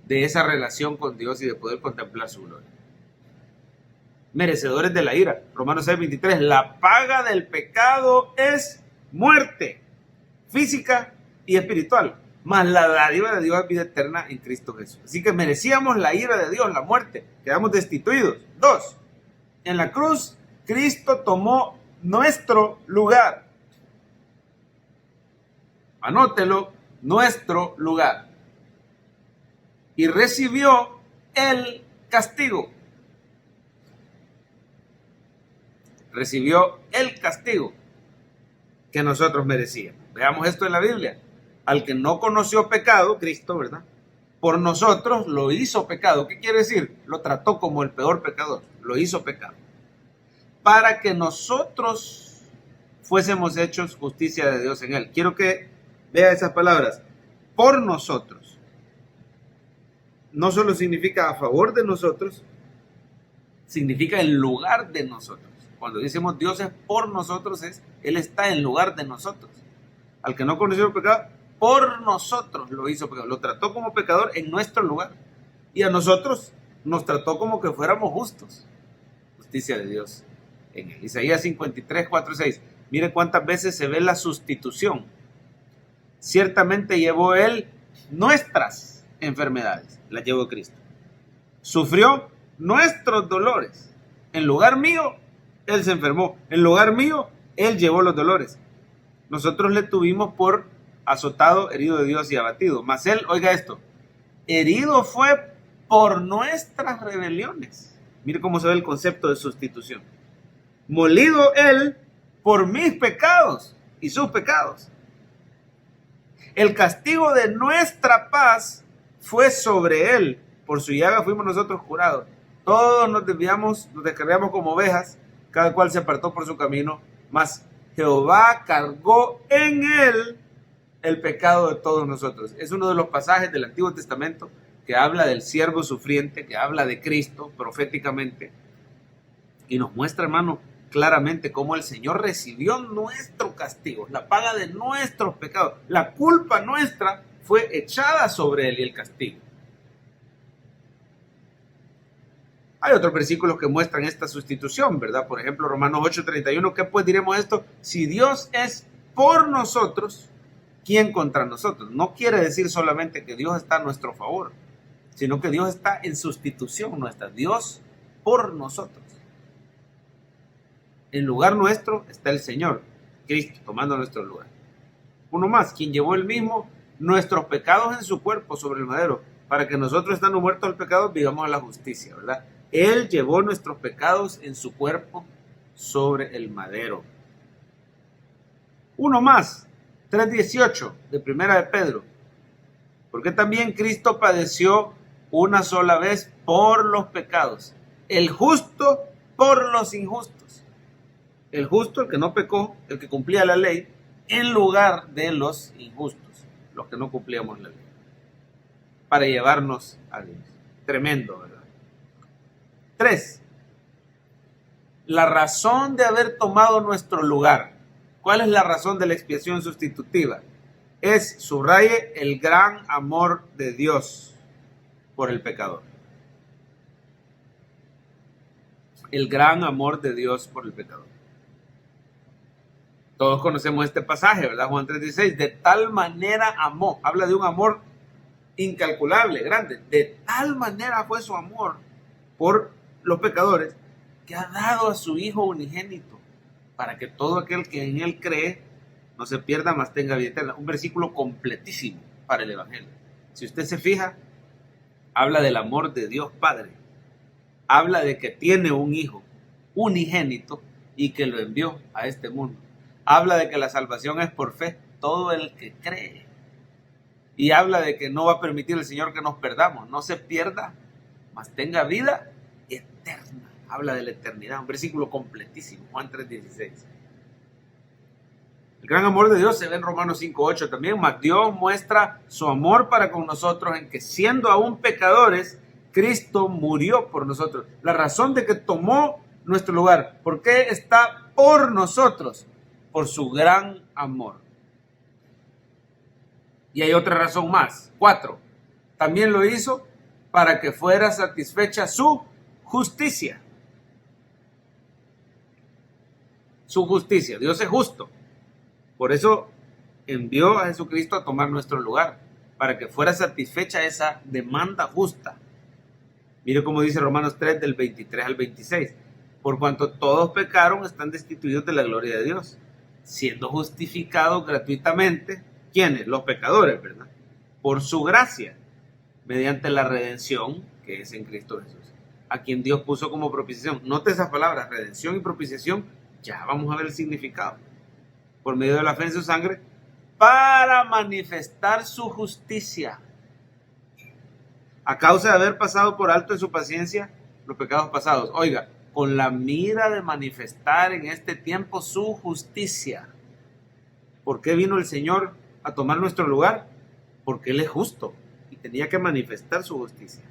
de esa relación con Dios y de poder contemplar su gloria. merecedores de la ira. Romanos 6:23, la paga del pecado es muerte, física y espiritual, mas la dádiva de Dios es vida eterna en Cristo Jesús. Así que merecíamos la ira de Dios, la muerte, quedamos destituidos. 2, en la cruz, Cristo tomó nuestro lugar. Anótelo, nuestro lugar. Y recibió el castigo. Recibió el castigo que nosotros merecíamos. Veamos esto en la Biblia. Al que no conoció pecado, Cristo, ¿verdad? Por nosotros lo hizo pecado. ¿Qué quiere decir? Lo trató como el peor pecador. Lo hizo pecado. Para que nosotros fuésemos hechos justicia de Dios en él. Quiero que vea esas palabras. Por nosotros. No solo significa a favor de nosotros, significa en lugar de nosotros. Cuando decimos Dios es por nosotros, Él está en lugar de nosotros. Al que no conoció el pecado, por nosotros lo hizo pecador. Lo trató como pecador en nuestro lugar. Y a nosotros nos trató como que fuéramos justos. Justicia de Dios en él. Isaías 53, 4 y 6. Mire cuántas veces se ve la sustitución. Ciertamente llevó Él nuestras enfermedades. Las llevó Cristo. Sufrió nuestros dolores. En lugar mío, Él se enfermó. En lugar mío, Él llevó los dolores. Nosotros le tuvimos por azotado, herido de Dios y abatido. Mas Él, oiga esto, herido fue por nuestras rebeliones. Mire cómo se ve el concepto de sustitución. Molido Él por mis pecados y sus pecados. El castigo de nuestra paz fue sobre Él. Por su llaga fuimos nosotros curados. Todos nos descarriamos como ovejas, cada cual se apartó por su camino, mas Jehová cargó en Él el pecado de todos nosotros. Es uno de los pasajes del Antiguo Testamento que habla del siervo sufriente, que habla de Cristo proféticamente, y nos muestra, hermano, claramente cómo el Señor recibió nuestro castigo, la paga de nuestros pecados. La culpa nuestra fue echada sobre Él y el castigo. Hay otros versículos que muestran esta sustitución, ¿verdad? Por ejemplo, Romanos 8:31, ¿qué pues diremos esto? Si Dios es por nosotros, ¿quién contra nosotros? No quiere decir solamente que Dios está a nuestro favor, sino que Dios está en sustitución nuestra. Dios por nosotros. En lugar nuestro está el Señor, Cristo, tomando nuestro lugar. Uno más, quien llevó él mismo nuestros pecados en su cuerpo sobre el madero, para que nosotros, estando muertos al pecado, vivamos a la justicia, ¿verdad? Él llevó nuestros pecados en su cuerpo sobre el madero. Uno más, 3:18 de Primera de Pedro. Porque también Cristo padeció una sola vez por los pecados, el justo por los injustos. El justo, el que no pecó, el que cumplía la ley, en lugar de los injustos, los que no cumplíamos la ley, para llevarnos a Dios. Tremendo, ¿verdad? 3. La razón de haber tomado nuestro lugar. ¿Cuál es la razón de la expiación sustitutiva? Es, subraye, el gran amor de Dios por el pecador. El gran amor de Dios por el pecador. Todos conocemos este pasaje, ¿verdad? Juan 3:16. De tal manera amó. Habla de un amor incalculable, grande. De tal manera fue su amor por los pecadores, que ha dado a su Hijo unigénito, para que todo aquel que en Él cree no se pierda, mas tenga vida eterna. Un versículo completísimo para el Evangelio. Si usted se fija, habla del amor de Dios Padre. Habla de que tiene un Hijo unigénito y que lo envió a este mundo. Habla de que la salvación es por fe, todo el que cree. Y habla de que no va a permitir el Señor que nos perdamos, no se pierda, mas tenga vida eterna. Habla de la eternidad, un versículo completísimo, Juan 3:16. El gran amor de Dios se ve en Romanos 5:8 también, mas Dios muestra su amor para con nosotros en que siendo aún pecadores, Cristo murió por nosotros. La razón de que tomó nuestro lugar, ¿por qué está por nosotros? Por su gran amor. Y hay otra razón más. 4. También lo hizo para que fuera satisfecha su justicia. su justicia. Dios es justo. Por eso envió a Jesucristo a tomar nuestro lugar, para que fuera satisfecha esa demanda justa. Mire cómo dice Romanos 3 del 23 al 26. Por cuanto todos pecaron, están destituidos de la gloria de Dios, siendo justificados gratuitamente. ¿Quiénes? Los pecadores, ¿verdad? Por su gracia, mediante la redención que es en Cristo Jesús, a quien Dios puso como propiciación. Note esas palabras, redención y propiciación. Ya vamos a ver el significado. Por medio de la fe en su sangre, para manifestar su justicia, a causa de haber pasado por alto en su paciencia los pecados pasados. Oiga, con la mira de manifestar en este tiempo su justicia. ¿Por qué vino el Señor a tomar nuestro lugar? Porque Él es justo y tenía que manifestar su justicia.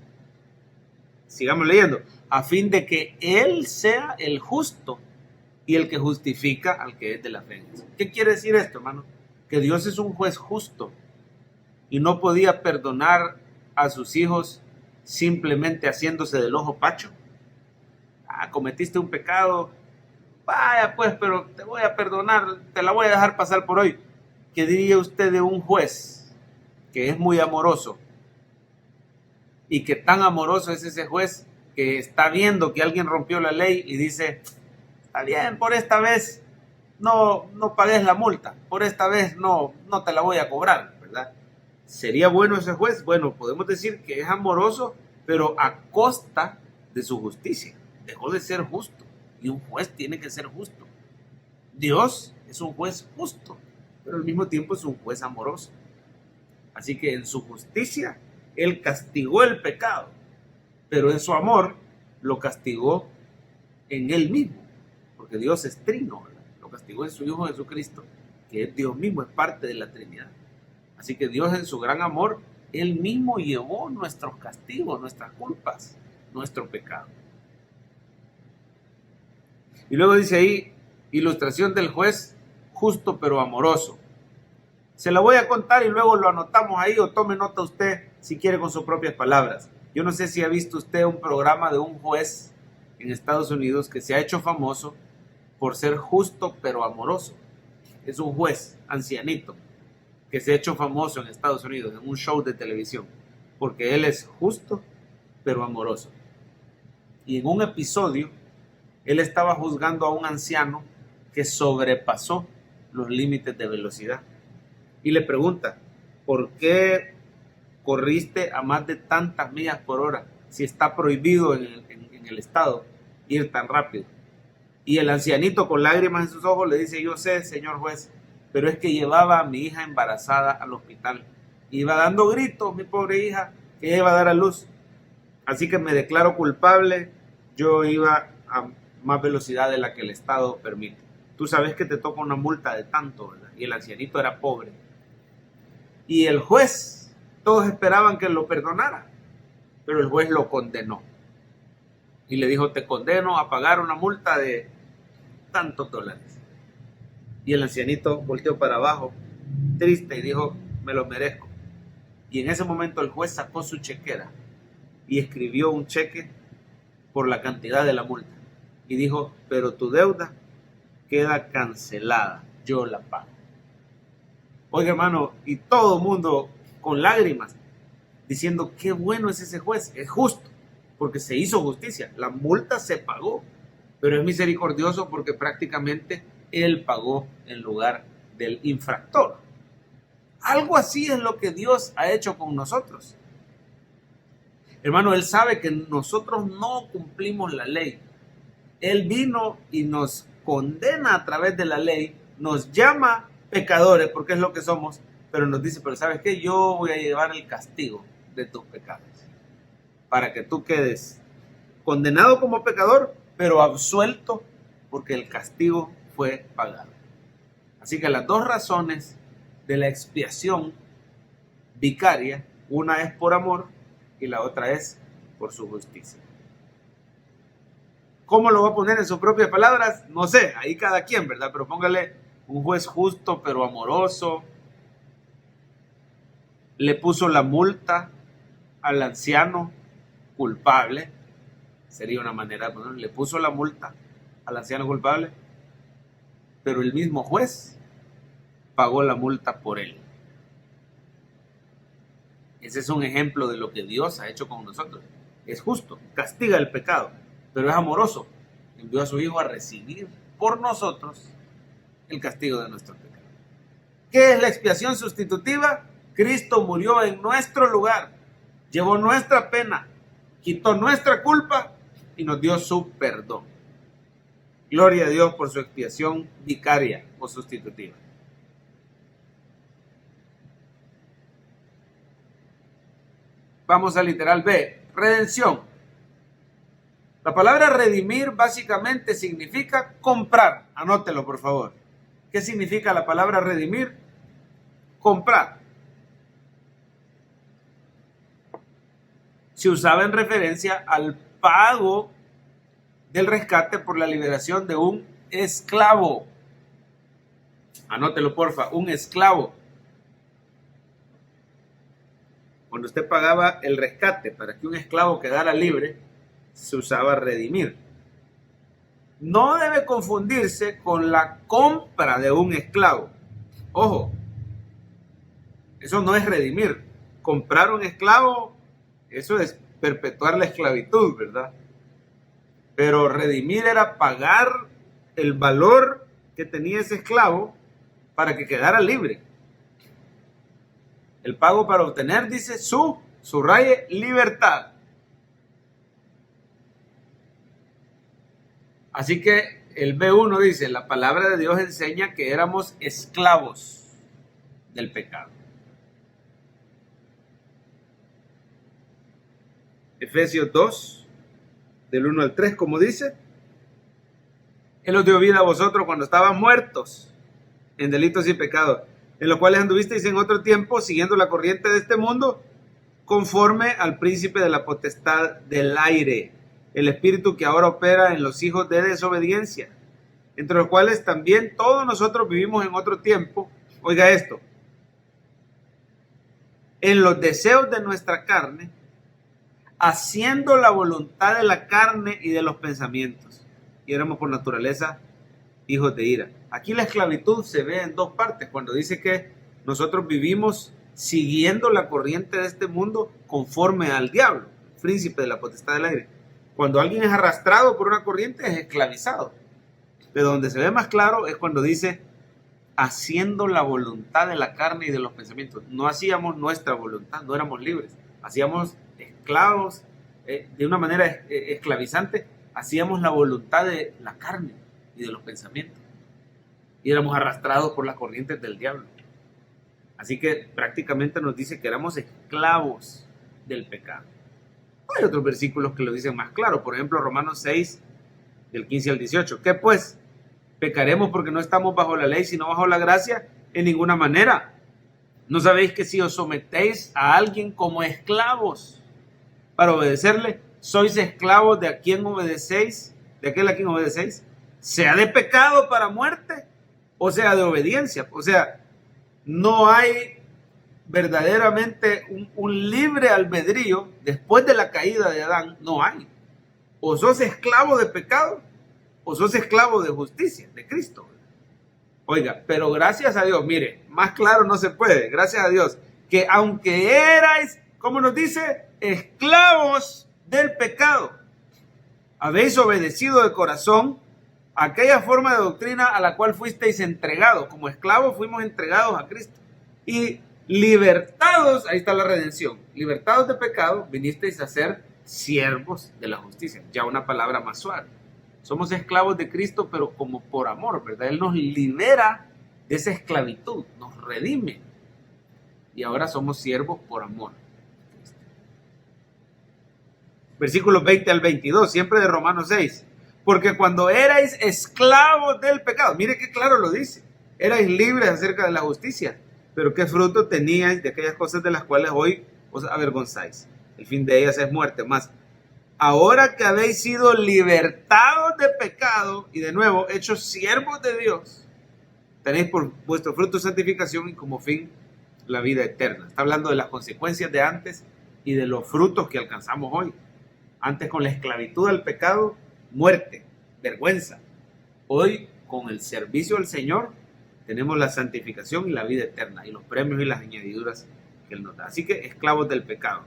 Sigamos leyendo. A fin de que Él sea el justo y el que justifica al que es de la fe. ¿Qué quiere decir esto, hermano? Que Dios es un juez justo y no podía perdonar a sus hijos simplemente haciéndose del ojo pacho. Cometiste un pecado, vaya pues, pero te voy a perdonar, te la voy a dejar pasar por hoy. ¿Qué diría usted de un juez que es muy amoroso? Y que tan amoroso es ese juez que está viendo que alguien rompió la ley y dice, está bien, por esta vez no pagues la multa, por esta vez no te la voy a cobrar, ¿verdad? ¿Sería bueno ese juez? Bueno, podemos decir que es amoroso, pero a costa de su justicia. Dejó de ser justo, y un juez tiene que ser justo. Dios es un juez justo, pero al mismo tiempo es un juez amoroso. Así que en su justicia, Él castigó el pecado, pero en su amor lo castigó en Él mismo, porque Dios es trino, ¿verdad? Lo castigó en su Hijo Jesucristo, que es Dios mismo, es parte de la Trinidad. Así que Dios en su gran amor, Él mismo llevó nuestros castigos, nuestras culpas, nuestro pecado. Y luego dice ahí, ilustración del juez justo pero amoroso. Se la voy a contar y luego lo anotamos ahí, o tome nota usted si quiere con sus propias palabras. Yo no sé si ha visto usted un programa de un juez en Estados Unidos que se ha hecho famoso por ser justo pero amoroso. Es un juez ancianito que se ha hecho famoso en Estados Unidos en un show de televisión porque él es justo pero amoroso. Y en un episodio él estaba juzgando a un anciano que sobrepasó los límites de velocidad y le pregunta, ¿por qué corriste a más de tantas millas por hora si está prohibido en el estado ir tan rápido? Y el ancianito con lágrimas en sus ojos le dice, yo sé, señor juez, pero es que llevaba a mi hija embarazada al hospital. Iba dando gritos, mi pobre hija, que ella iba a dar a luz. Así que me declaro culpable, yo iba a más velocidad de la que el estado permite. Tú sabes que te toca una multa de tanto, ¿verdad? Y el ancianito era pobre. Y el juez, todos esperaban que lo perdonara, pero el juez lo condenó. Y le dijo, te condeno a pagar una multa de tantos dólares. Y el ancianito volteó para abajo, triste, y dijo, me lo merezco. Y en ese momento el juez sacó su chequera y escribió un cheque por la cantidad de la multa. Y dijo, pero tu deuda queda cancelada, yo la pago. Oiga, hermano, y todo el mundo con lágrimas, diciendo, qué bueno es ese juez, es justo, porque se hizo justicia, la multa se pagó, pero es misericordioso porque prácticamente él pagó en lugar del infractor. Algo así es lo que Dios ha hecho con nosotros. Hermano, Él sabe que nosotros no cumplimos la ley. Él vino y nos condena a través de la ley, nos llama pecadores porque es lo que somos, pero nos dice, pero ¿sabes qué? Yo voy a llevar el castigo de tus pecados para que tú quedes condenado como pecador, pero absuelto porque el castigo fue pagado. Así que las dos razones de la expiación vicaria, una es por amor y la otra es por su justicia. ¿Cómo lo va a poner en sus propias palabras? No sé, ahí cada quien, ¿verdad? Pero póngale un juez justo pero amoroso. Le puso la multa al anciano culpable. Sería una manera de ponerlo. Le puso la multa al anciano culpable. pero el mismo juez pagó la multa por él. Ese es un ejemplo de lo que Dios ha hecho con nosotros. Es justo, castiga el pecado, pero es amoroso. Envió a su Hijo a recibir por nosotros el castigo de nuestro pecado. ¿Qué es la expiación sustitutiva? Cristo murió en nuestro lugar, llevó nuestra pena, quitó nuestra culpa y nos dio su perdón. Gloria a Dios por su expiación vicaria o sustitutiva. Vamos al literal B, redención. La palabra redimir básicamente significa comprar. Anótelo, por favor. ¿Qué significa la palabra redimir? Comprar. Se usaba en referencia al pago del rescate por la liberación de un esclavo. Anótelo, porfa, un esclavo. Cuando usted pagaba el rescate para que un esclavo quedara libre, se usaba redimir. No debe confundirse con la compra de un esclavo. Ojo, eso no es redimir. Comprar un esclavo, eso es perpetuar la esclavitud, ¿verdad? Pero redimir era pagar el valor que tenía ese esclavo para que quedara libre. El pago para obtener, dice, subraye, libertad. Así que el B1 dice, la palabra de Dios enseña que éramos esclavos del pecado. Efesios 2, del 1 al 3, como dice, Él os dio vida a vosotros cuando estaban muertos en delitos y pecados, en los cuales anduvisteis en otro tiempo, siguiendo la corriente de este mundo, conforme al príncipe de la potestad del aire, el espíritu que ahora opera en los hijos de desobediencia, entre los cuales también todos nosotros vivimos en otro tiempo. Oiga esto, en los deseos de nuestra carne, haciendo la voluntad de la carne y de los pensamientos, y éramos por naturaleza hijos de ira. Aquí la esclavitud se ve en dos partes, cuando dice que nosotros vivimos siguiendo la corriente de este mundo conforme al diablo, príncipe de la potestad del aire. Cuando alguien es arrastrado por una corriente es esclavizado. Pero donde se ve más claro es cuando dice haciendo la voluntad de la carne y de los pensamientos. No hacíamos nuestra voluntad, no éramos libres. Hacíamos esclavos, de una manera esclavizante, hacíamos la voluntad de la carne y de los pensamientos. Y éramos arrastrados por las corrientes del diablo. Así que prácticamente nos dice que éramos esclavos del pecado. Hay otros versículos que lo dicen más claro. Por ejemplo, Romanos 6, del 15 al 18. ¿Qué pues? ¿Pecaremos porque no estamos bajo la ley, sino bajo la gracia? En ninguna manera. ¿No sabéis que si os sometéis a alguien como esclavos para obedecerle, sois esclavos de a quien obedecéis, de aquel a quien obedecéis, sea de pecado para muerte o sea de obediencia? O sea, no hay verdaderamente un libre albedrío después de la caída de Adán. No hay. O sos esclavo de pecado o sos esclavo de justicia, de Cristo. Oiga, pero gracias a Dios, mire, más claro no se puede. Gracias a Dios, que aunque erais, ¿cómo nos dice? Esclavos del pecado, habéis obedecido de corazón aquella forma de doctrina a la cual fuisteis entregados. Como esclavos fuimos entregados a Cristo. Y libertados, ahí está la redención, libertados de pecado, vinisteis a ser siervos de la justicia. Ya una palabra más suave. Somos esclavos de Cristo, pero como por amor, ¿verdad? Él nos libera de esa esclavitud, nos redime. Y ahora somos siervos por amor. Versículos 20 al 22, siempre de Romanos 6. Porque cuando erais esclavos del pecado, mire qué claro lo dice, erais libres acerca de la justicia, pero qué fruto teníais de aquellas cosas de las cuales hoy os avergonzáis. El fin de ellas es muerte. Más, ahora que habéis sido libertados de pecado y de nuevo hechos siervos de Dios, tenéis por vuestro fruto santificación y como fin la vida eterna. Está hablando de las consecuencias de antes y de los frutos que alcanzamos hoy. Antes con la esclavitud al pecado, muerte, vergüenza. Hoy con el servicio al Señor tenemos la santificación y la vida eterna, y los premios y las añadiduras que Él nos da. Así que esclavos del pecado.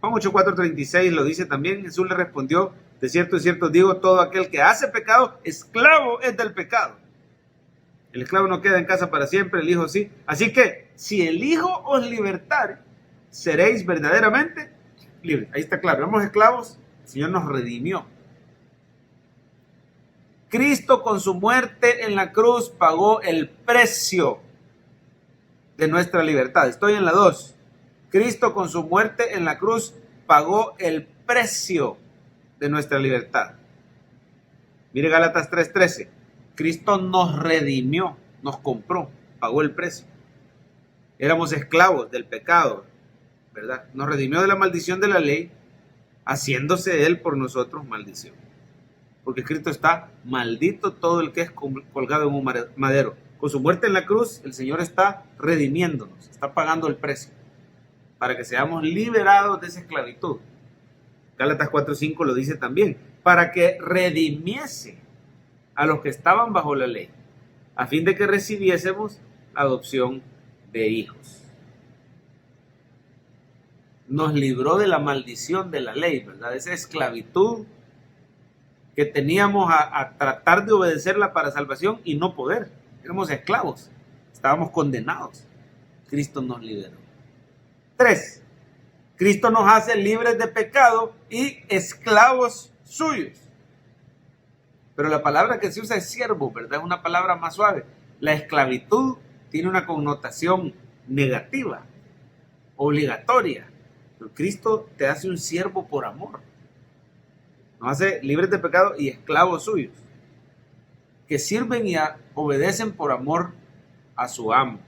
Juan 8:4-36 lo dice también. Jesús le respondió: de cierto digo, todo aquel que hace pecado, esclavo es del pecado. El esclavo no queda en casa para siempre, el Hijo sí. Así que, si el Hijo os libertare, seréis verdaderamente libres. Ahí está claro, éramos esclavos, el Señor nos redimió. Cristo con su muerte en la cruz pagó el precio de nuestra libertad. Estoy en la 2. Cristo con su muerte en la cruz pagó el precio de nuestra libertad. Mire Gálatas 3:13. Cristo nos redimió, nos compró, pagó el precio. Éramos esclavos del pecado, ¿verdad? Nos redimió de la maldición de la ley, haciéndose Él por nosotros maldición. Porque escrito está: maldito todo el que es colgado en un madero. Con su muerte en la cruz, el Señor está redimiéndonos, está pagando el precio, para que seamos liberados de esa esclavitud. Gálatas 4:5 lo dice también: para que redimiese a los que estaban bajo la ley, a fin de que recibiésemos adopción de hijos. Nos libró de la maldición de la ley, ¿verdad? Esa esclavitud que teníamos a tratar de obedecerla para salvación y no poder. Éramos esclavos, estábamos condenados. Cristo nos liberó. 3. Cristo nos hace libres de pecado y esclavos suyos. Pero la palabra que se usa es siervo, ¿verdad? Es una palabra más suave. La esclavitud tiene una connotación negativa, obligatoria. Pero Cristo te hace un siervo por amor. Nos hace libres de pecado y esclavos suyos, que sirven y obedecen por amor a su amo.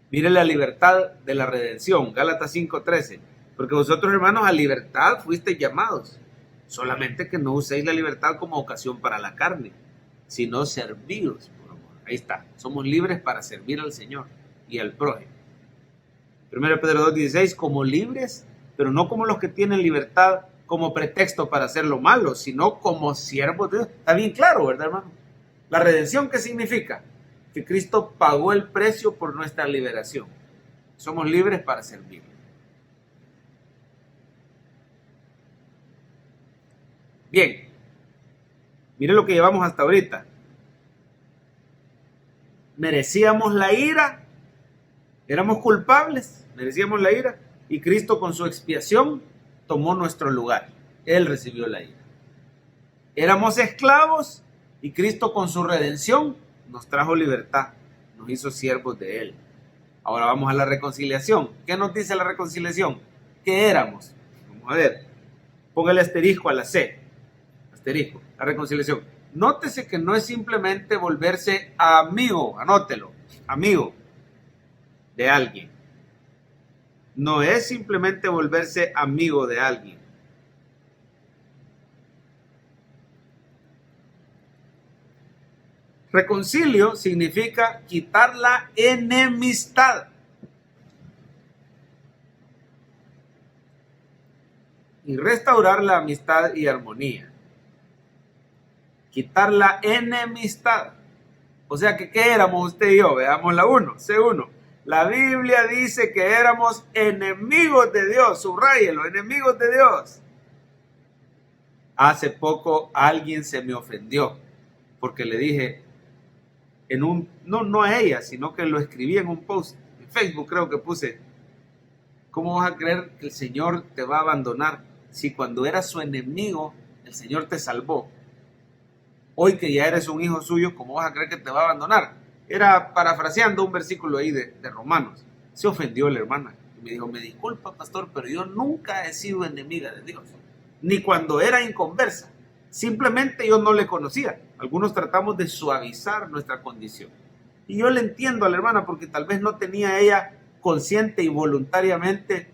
Mire la libertad de la redención, Gálatas 5:13. Porque vosotros, hermanos, a libertad fuisteis llamados, solamente que no uséis la libertad como ocasión para la carne, sino serviros por amor. Ahí está, somos libres para servir al Señor y al prójimo. 1 Pedro 2:16, como libres, pero no como los que tienen libertad como pretexto para hacer lo malo, sino como siervos de Dios. Está bien claro, ¿verdad, hermano? La redención, ¿qué significa? Que Cristo pagó el precio por nuestra liberación. Somos libres para servir. Bien, mire lo que llevamos hasta ahorita. Merecíamos la ira, éramos culpables, merecíamos la ira, y Cristo con su expiación tomó nuestro lugar. Él recibió la ira. Éramos esclavos y Cristo con su redención nos trajo libertad, nos hizo siervos de Él. Ahora vamos a la reconciliación. ¿Qué nos dice la reconciliación? ¿Qué éramos? Vamos a ver. Póngale asterisco a la C. Asterisco, la reconciliación. Nótese que no es simplemente volverse amigo, anótelo, amigo de alguien. No es simplemente volverse amigo de alguien. Reconcilio significa quitar la enemistad. Y restaurar la amistad y armonía. Quitar la enemistad. O sea que, ¿qué éramos usted y yo? Veamos la 1, C1. La Biblia dice que éramos enemigos de Dios. Subráyelo, enemigos de Dios. Hace poco alguien se me ofendió porque le dije no a ella, sino que lo escribí en un post en Facebook, creo que puse: ¿cómo vas a creer que el Señor te va a abandonar si cuando eras su enemigo el Señor te salvó? Hoy que ya eres un hijo suyo, ¿cómo vas a creer que te va a abandonar? Era parafraseando un versículo ahí de Romanos. Se ofendió la hermana y me dijo: me disculpa, pastor, pero yo nunca he sido enemiga de Dios, ni cuando era inconversa. Simplemente yo no le conocía. Algunos tratamos de suavizar nuestra condición. Y yo le entiendo a la hermana porque tal vez no tenía ella consciente y voluntariamente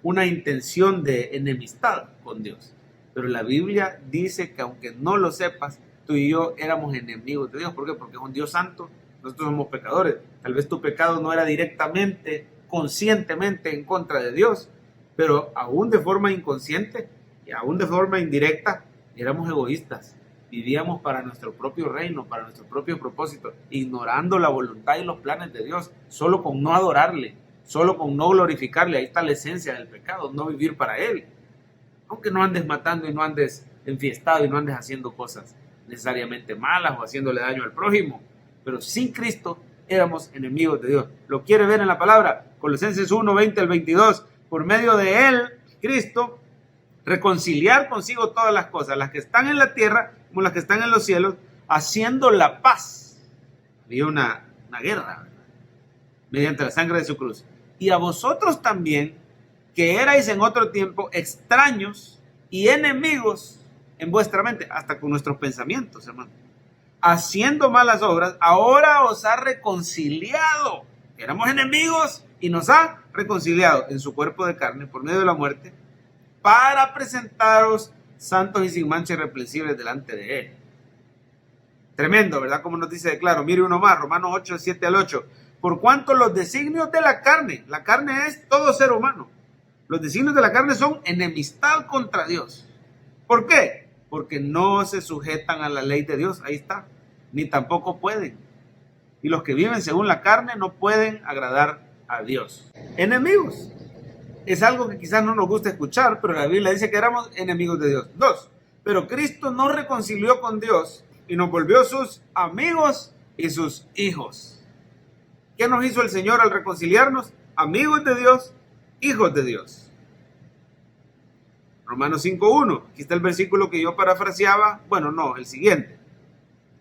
una intención de enemistad con Dios. Pero la Biblia dice que aunque no lo sepas, tú y yo éramos enemigos de Dios. ¿Por qué? Porque es un Dios santo, nosotros somos pecadores. Tal vez tu pecado no era directamente, conscientemente en contra de Dios, pero aún de forma inconsciente y aún de forma indirecta, éramos egoístas, Vivíamos para nuestro propio reino, para nuestro propio propósito, ignorando la voluntad y los planes de Dios, solo con no adorarle, solo con no glorificarle. Ahí está la esencia del pecado, no vivir para Él. Aunque no andes matando y no andes enfiestado y no andes haciendo cosas necesariamente malas o haciéndole daño al prójimo, pero sin Cristo éramos enemigos de Dios. ¿Lo quiere ver en la palabra? Colosenses 1, 20 al 22. Por medio de Él, Cristo, reconciliar consigo todas las cosas, las que están en la tierra como las que están en los cielos, haciendo la paz. Había una guerra, ¿verdad? Mediante la sangre de su cruz. Y a vosotros también, que erais en otro tiempo extraños y enemigos en vuestra mente, hasta con nuestros pensamientos, hermano, haciendo malas obras, ahora os ha reconciliado. Éramos enemigos y nos ha reconciliado en su cuerpo de carne por medio de la muerte, para presentaros santos y sin mancha irreprensibles delante de Él. Tremendo, ¿verdad? Como nos dice claro. Mire uno más, Romanos 8, 7 al 8. Por cuanto los designios de la carne es todo ser humano, los designios de la carne son enemistad contra Dios. ¿Por qué? Porque no se sujetan a la ley de Dios, ahí está, ni tampoco pueden. Y los que viven según la carne no pueden agradar a Dios. Enemigos. Es algo que quizás no nos gusta escuchar, pero la Biblia dice que éramos enemigos de Dios. 2. Pero Cristo nos reconcilió con Dios y nos volvió sus amigos y sus hijos. ¿Qué nos hizo el Señor al reconciliarnos? Amigos de Dios, hijos de Dios. Romanos 5.1. Aquí está el versículo que yo parafraseaba. Bueno, no, el siguiente.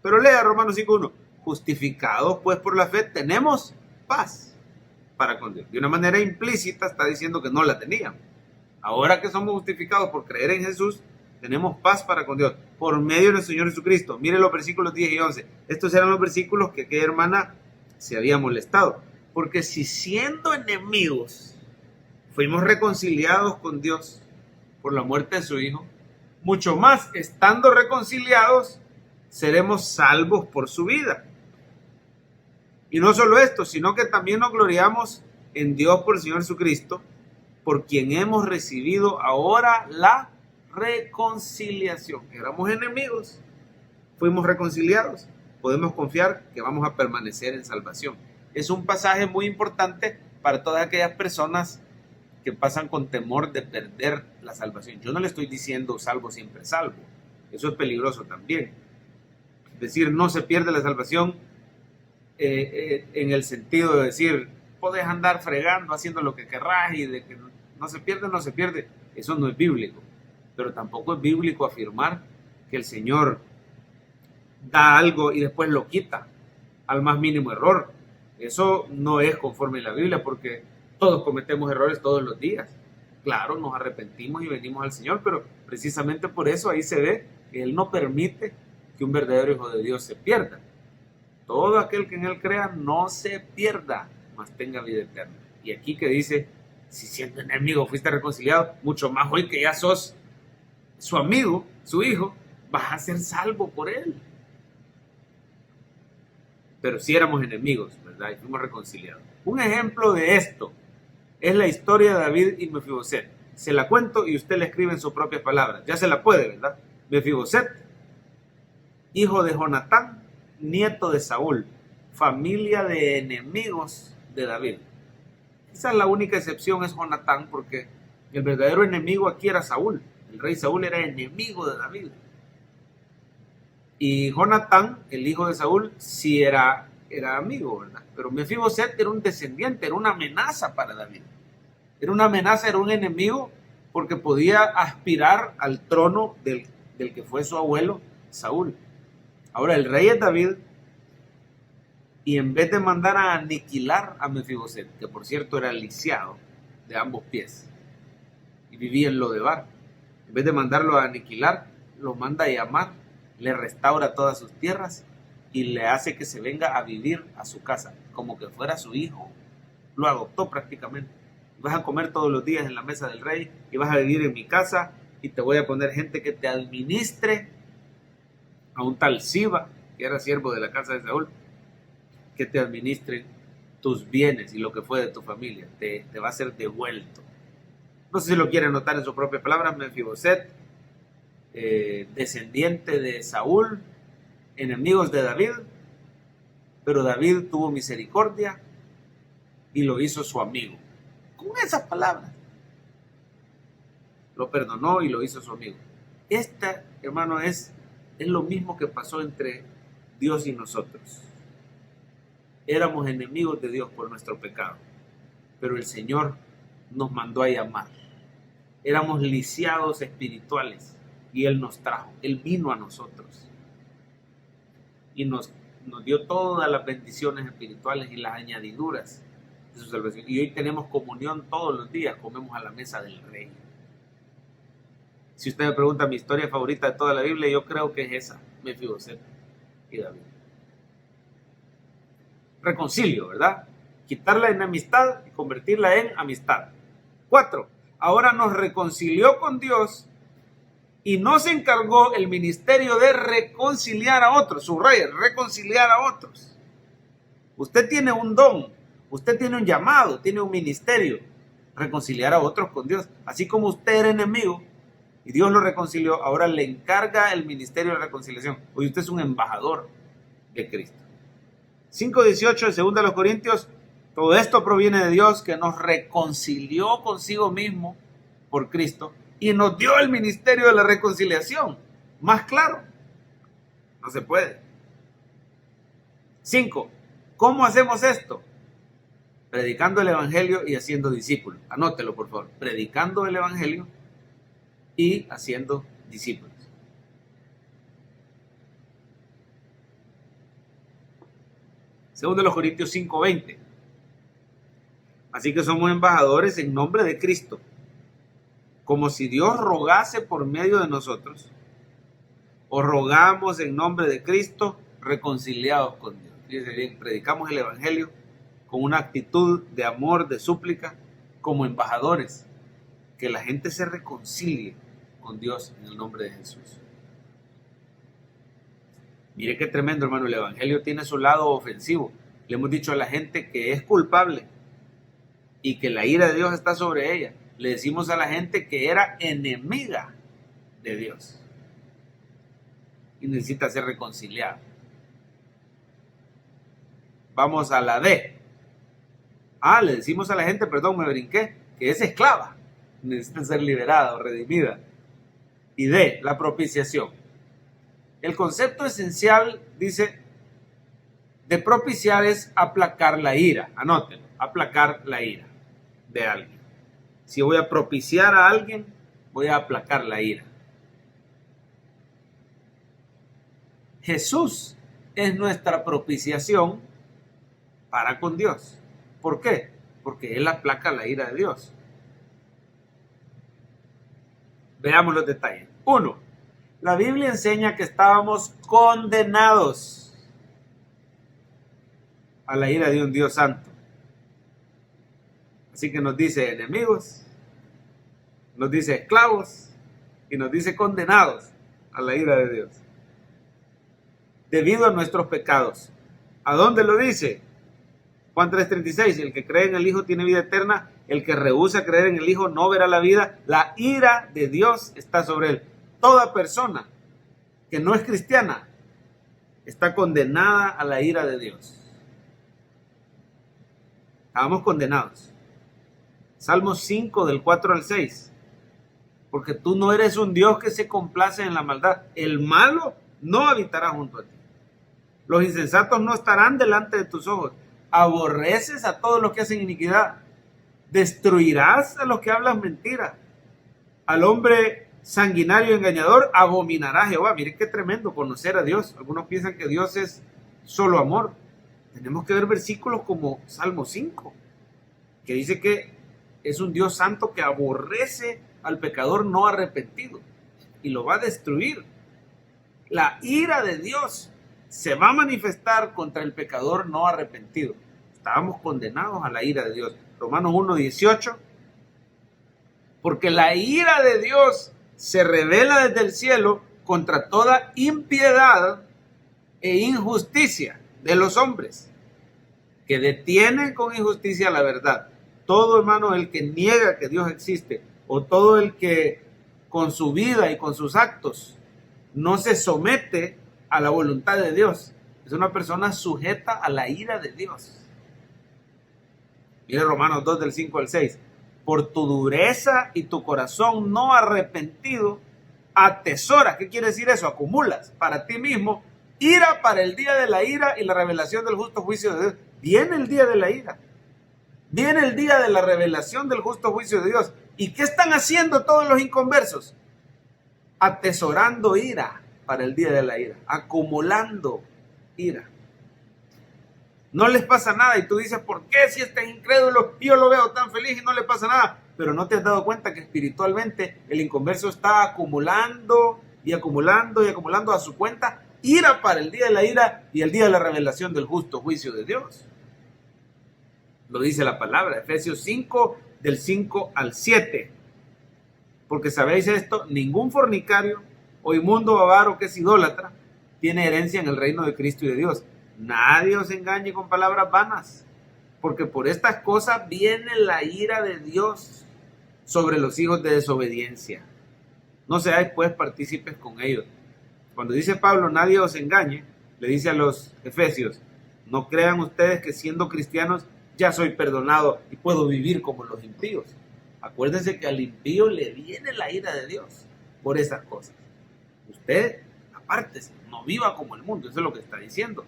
Pero lea Romanos 5.1. Justificados pues por la fe tenemos paz para con Dios. De una manera implícita está diciendo que no la teníamos. Ahora que somos justificados por creer en Jesús, tenemos paz para con Dios por medio de nuestro Señor Jesucristo. Mire los versículos 10 y 11. Estos eran los versículos que aquella hermana se había molestado. Porque si siendo enemigos fuimos reconciliados con Dios por la muerte de su Hijo, mucho más estando reconciliados seremos salvos por su vida. Y no solo esto, sino que también nos gloriamos en Dios por el Señor Jesucristo, por quien hemos recibido ahora la reconciliación. Éramos enemigos, fuimos reconciliados. Podemos confiar que vamos a permanecer en salvación. Es un pasaje muy importante para todas aquellas personas que pasan con temor de perder la salvación. Yo no le estoy diciendo salvo siempre salvo. Eso es peligroso también. Es decir, no se pierde la salvación en el sentido de decir, puedes andar fregando, haciendo lo que querrás y de que no se pierde, no se pierde. Eso no es bíblico. Pero tampoco es bíblico afirmar que el Señor da algo y después lo quita al más mínimo error. Eso no es conforme a la Biblia, porque todos cometemos errores todos los días. Claro, nos arrepentimos y venimos al Señor, pero precisamente por eso ahí se ve que Él no permite que un verdadero hijo de Dios se pierda. Todo aquel que en Él crea no se pierda, mas tenga vida eterna. Y aquí que dice, si siendo enemigo fuiste reconciliado, mucho más hoy que ya sos su amigo, su hijo, vas a ser salvo por Él. Pero si éramos enemigos, ¿verdad? Y fuimos reconciliados. Un ejemplo de esto es la historia de David y Mefiboset. Se la cuento y usted la escribe en sus propias palabras. Ya se la puede, ¿verdad? Mefiboset, hijo de Jonatán, nieto de Saúl, familia de enemigos de David. Quizás la única excepción es Jonatán, porque el verdadero enemigo aquí era Saúl. El rey Saúl era enemigo de David. Y Jonatán, el hijo de Saúl, sí era amigo, ¿verdad? Pero Mefiboset era un descendiente, era una amenaza para David. Era una amenaza, era un enemigo, porque podía aspirar al trono del que fue su abuelo, Saúl. Ahora el rey es David, y en vez de mandar a aniquilar a Mefiboset, que por cierto era lisiado de ambos pies y vivía en Lodebar, en vez de mandarlo a aniquilar, lo manda a llamar, le restaura todas sus tierras y le hace que se venga a vivir a su casa, como que fuera su hijo. Lo adoptó prácticamente. Vas a comer todos los días en la mesa del rey y vas a vivir en mi casa y te voy a poner gente que te administre, a un tal Siba, que era siervo de la casa de Saúl, que te administre tus bienes y lo que fue de tu familia. Te va a ser devuelto. No sé si lo quiere anotar en sus propias palabras. Mefiboset, descendiente de Saúl, enemigos de David, pero David tuvo misericordia y lo hizo su amigo. Con esas palabras, lo perdonó y lo hizo su amigo. Esta, hermano, es lo mismo que pasó entre Dios y nosotros. Éramos enemigos de Dios por nuestro pecado, pero el Señor nos mandó a llamar. Éramos lisiados espirituales y Él nos trajo, Él vino a nosotros y nos dio todas las bendiciones espirituales y las añadiduras de su salvación. Y hoy tenemos comunión todos los días, comemos a la mesa del Rey. Si usted me pregunta mi historia favorita de toda la Biblia, yo creo que es esa, Mefiboset y David. Reconcilio, ¿verdad? Quitar la enemistad y convertirla en amistad. 4. Ahora nos reconcilió con Dios y nos encargó el ministerio de reconciliar a otros. Subraya, reconciliar a otros. Usted tiene un don, usted tiene un llamado, tiene un ministerio. Reconciliar a otros con Dios. Así como usted era enemigo y Dios lo reconcilió, ahora le encarga el ministerio de reconciliación. Hoy usted es un embajador de Cristo. 5:18 de 2 Corintios. Todo esto proviene de Dios, que nos reconcilió consigo mismo por Cristo y nos dio el ministerio de la reconciliación. Más claro, no se puede. 5. ¿Cómo hacemos esto? Predicando el evangelio y haciendo discípulos. Anótelo, por favor. Predicando el evangelio y haciendo discípulos. Segundo de Corintios 5:20. Así que somos embajadores en nombre de Cristo, como si Dios rogase por medio de nosotros, o rogamos en nombre de Cristo reconciliados con Dios. Fíjense bien, predicamos el evangelio con una actitud de amor, de súplica, como embajadores, que la gente se reconcilie con Dios en el nombre de Jesús. Mire qué tremendo, hermano, el evangelio tiene su lado ofensivo. Le hemos dicho a la gente que es culpable y que la ira de Dios está sobre ella. Le decimos a la gente que era enemiga de Dios y necesita ser reconciliada. Vamos a la D. Le decimos a la gente, perdón, me brinqué, que es esclava, necesita ser liberada o redimida. Y D, la propiciación. El concepto esencial, dice, de propiciar es aplacar la ira. Anótenlo, aplacar la ira de alguien. Si voy a propiciar a alguien, voy a aplacar la ira. Jesús es nuestra propiciación para con Dios. ¿Por qué? Porque Él aplaca la ira de Dios. Veamos los detalles. 1. La Biblia enseña que estábamos condenados a la ira de un Dios santo. Así que nos dice enemigos, nos dice esclavos y nos dice condenados a la ira de Dios. Debido a nuestros pecados. ¿A dónde lo dice? Juan 3:36, el que cree en el Hijo tiene vida eterna, el que rehúsa creer en el Hijo no verá la vida, la ira de Dios está sobre él. Toda persona que no es cristiana está condenada a la ira de Dios. Estábamos condenados. Salmos 5 del 4 al 6. Porque tú no eres un Dios que se complace en la maldad. El malo no habitará junto a ti. Los insensatos no estarán delante de tus ojos. Aborreces a todos los que hacen iniquidad. Destruirás a los que hablan mentira. Al hombre sanguinario y engañador abominará Jehová. Miren qué tremendo conocer a Dios. Algunos piensan que Dios es solo amor. Tenemos que ver versículos como Salmo 5, que dice que es un Dios santo que aborrece al pecador no arrepentido y lo va a destruir. La ira de Dios se va a manifestar contra el pecador no arrepentido. Estábamos condenados a la ira de Dios. Romanos 1:18. Porque la ira de Dios se revela desde el cielo contra toda impiedad e injusticia de los hombres, que detienen con injusticia la verdad. Todo, hermano, el que niega que Dios existe, o todo el que con su vida y con sus actos no se somete a la voluntad de Dios, es una persona sujeta a la ira de Dios. Mire Romanos 2 del 5 al 6. Por tu dureza y tu corazón no arrepentido, atesoras. ¿Qué quiere decir eso? Acumulas para ti mismo ira para el día de la ira y la revelación del justo juicio de Dios. Viene el día de la ira. Viene el día de la revelación del justo juicio de Dios. ¿Y qué están haciendo todos los inconversos? Atesorando ira para el día de la ira. Acumulando ira. No les pasa nada y tú dices, ¿por qué si este es incrédulo y yo lo veo tan feliz y no le pasa nada? Pero no te has dado cuenta que espiritualmente el inconverso está acumulando y acumulando y acumulando a su cuenta ira para el día de la ira y el día de la revelación del justo juicio de Dios. Lo dice la palabra, Efesios 5 del 5 al 7. Porque sabéis esto, ningún fornicario o inmundo o avaro que es idólatra tiene herencia en el reino de Cristo y de Dios. Nadie os engañe con palabras vanas, porque por estas cosas viene la ira de Dios sobre los hijos de desobediencia. No seáis pues partícipes con ellos. Cuando dice Pablo, nadie os engañe, le dice a los efesios, no crean ustedes que siendo cristianos ya soy perdonado y puedo vivir como los impíos. Acuérdense que al impío le viene la ira de Dios por esas cosas. Usted, apártese, no viva como el mundo, eso es lo que está diciendo.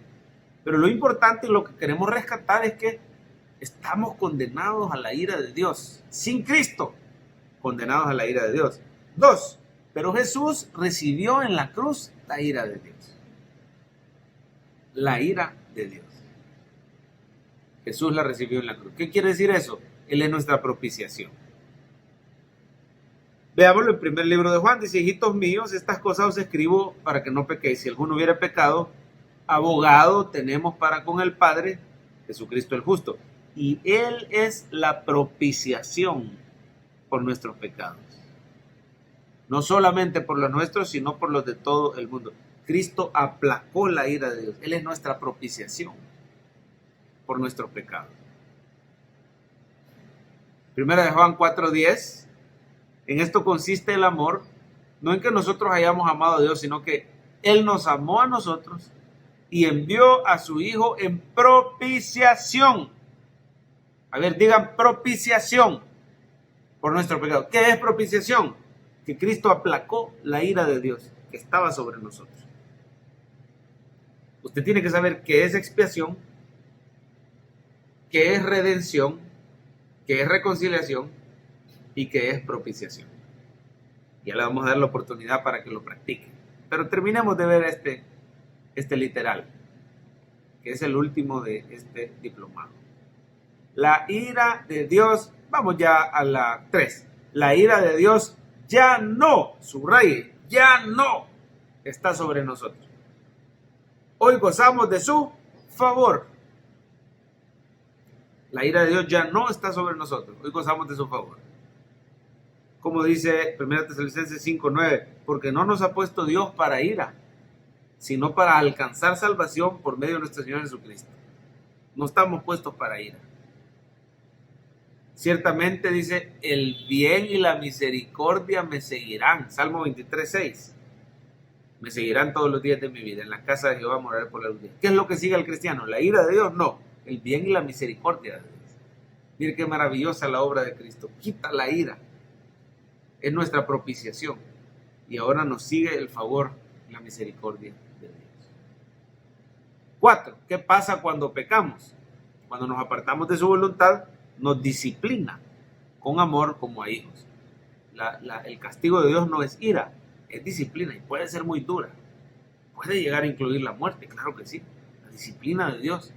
Pero lo importante y lo que queremos rescatar es que estamos condenados a la ira de Dios. Sin Cristo, condenados a la ira de Dios. 2. Pero Jesús recibió en la cruz la ira de Dios. La ira de Dios. Jesús la recibió en la cruz. ¿Qué quiere decir eso? Él es nuestra propiciación. Veámoslo en el primer libro de Juan. Dice, hijitos míos, estas cosas os escribo para que no pequéis. Si alguno hubiera pecado, abogado tenemos para con el Padre, Jesucristo el justo. Y Él es la propiciación por nuestros pecados. No solamente por los nuestros, sino por los de todo el mundo. Cristo aplacó la ira de Dios. Él es nuestra propiciación por nuestros pecados. Primera de Juan 4:10. En esto consiste el amor, no en que nosotros hayamos amado a Dios, sino que Él nos amó a nosotros y envió a su Hijo en propiciación. A ver, digan propiciación por nuestro pecado. ¿Qué es propiciación? Que Cristo aplacó la ira de Dios que estaba sobre nosotros. Usted tiene que saber qué es expiación, qué es redención, qué es reconciliación y qué es propiciación. Ya le vamos a dar la oportunidad para que lo practique. Pero terminemos de ver este literal, que es el último de este diplomado. La ira de Dios, vamos ya a la 3. La ira de Dios ya no, subraye, ya no está sobre nosotros. Hoy gozamos de su favor. La ira de Dios ya no está sobre nosotros. Hoy gozamos de su favor. Como dice 1 Tesalonicenses 5:9, porque no nos ha puesto Dios para ira, sino para alcanzar salvación por medio de nuestro Señor Jesucristo. No estamos puestos para ira. Ciertamente dice, el bien y la misericordia me seguirán. Salmo 23:6. Me seguirán todos los días de mi vida. En la casa de Jehová moraré por los días. ¿Qué es lo que sigue al cristiano? ¿La ira de Dios? No. El bien y la misericordia de Dios. Mire qué maravillosa la obra de Cristo. Quita la ira. Es nuestra propiciación. Y ahora nos sigue el favor y la misericordia de Dios. 4. ¿Qué pasa cuando pecamos? Cuando nos apartamos de su voluntad, nos disciplina con amor como a hijos. El castigo de Dios no es ira, es disciplina y puede ser muy dura. Puede llegar a incluir la muerte, claro que sí. La disciplina de Dios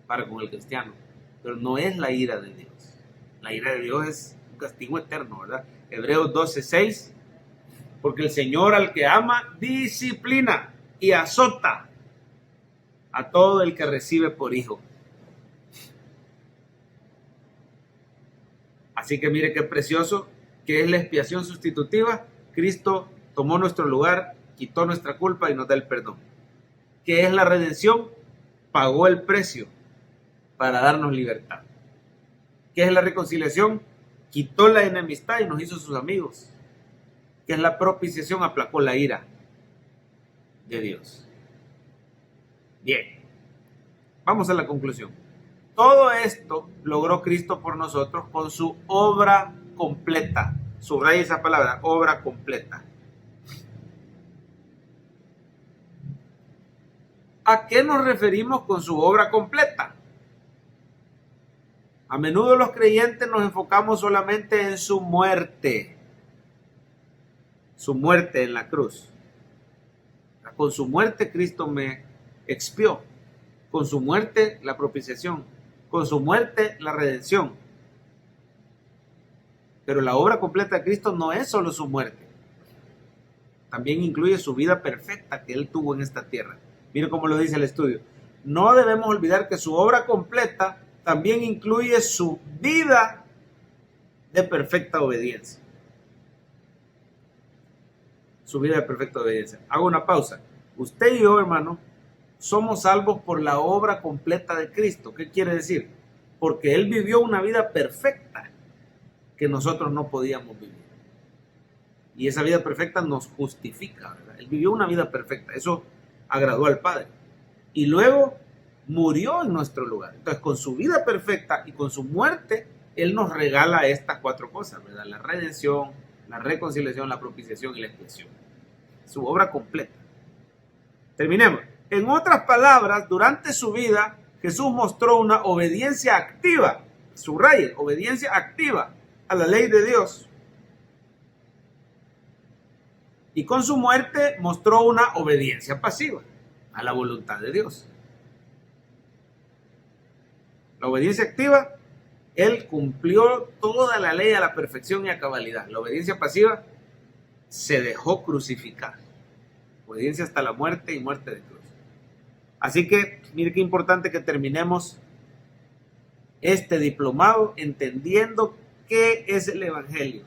para con el cristiano, pero no es la ira de Dios. La ira de Dios es un castigo eterno, ¿verdad? Hebreos 12:6, porque el Señor al que ama disciplina y azota a todo el que recibe por hijo. Así que mire qué precioso, que es la expiación sustitutiva. Cristo tomó nuestro lugar, quitó nuestra culpa y nos da el perdón. ¿Qué es la redención? Pagó el precio para darnos libertad. ¿Qué es la reconciliación? Quitó la enemistad y nos hizo sus amigos. que es la propiciación, aplacó la ira de Dios. Bien, vamos a la conclusión. Todo esto logró Cristo por nosotros con su obra completa. Subraya esa palabra, obra completa. ¿A qué nos referimos con su obra completa? A menudo los creyentes nos enfocamos solamente en su muerte en la cruz. Con su muerte Cristo me expió, con su muerte la propiciación, con su muerte la redención. Pero la obra completa de Cristo no es solo su muerte, también incluye su vida perfecta que Él tuvo en esta tierra. Mire cómo lo dice el estudio. No debemos olvidar que su obra completa también incluye su vida de perfecta obediencia. Su vida de perfecta obediencia. Hago una pausa. Usted y yo, hermano, somos salvos por la obra completa de Cristo. ¿Qué quiere decir? Porque Él vivió una vida perfecta que nosotros no podíamos vivir. Y esa vida perfecta nos justifica, ¿verdad? Él vivió una vida perfecta. Eso agradó al Padre. Y luego murió en nuestro lugar. Entonces, con su vida perfecta y con su muerte, Él nos regala estas 4 cosas, ¿verdad? La redención, la reconciliación, la propiciación y la expiación. Su obra completa. Terminemos. En otras palabras, durante su vida, Jesús mostró una obediencia activa. Subraye, obediencia activa a la ley de Dios. Y con su muerte mostró una obediencia pasiva a la voluntad de Dios. La obediencia activa, Él cumplió toda la ley a la perfección y a cabalidad. La obediencia pasiva, se dejó crucificar. Obediencia hasta la muerte y muerte de cruz. Así que, mire qué importante que terminemos este diplomado entendiendo qué es el Evangelio.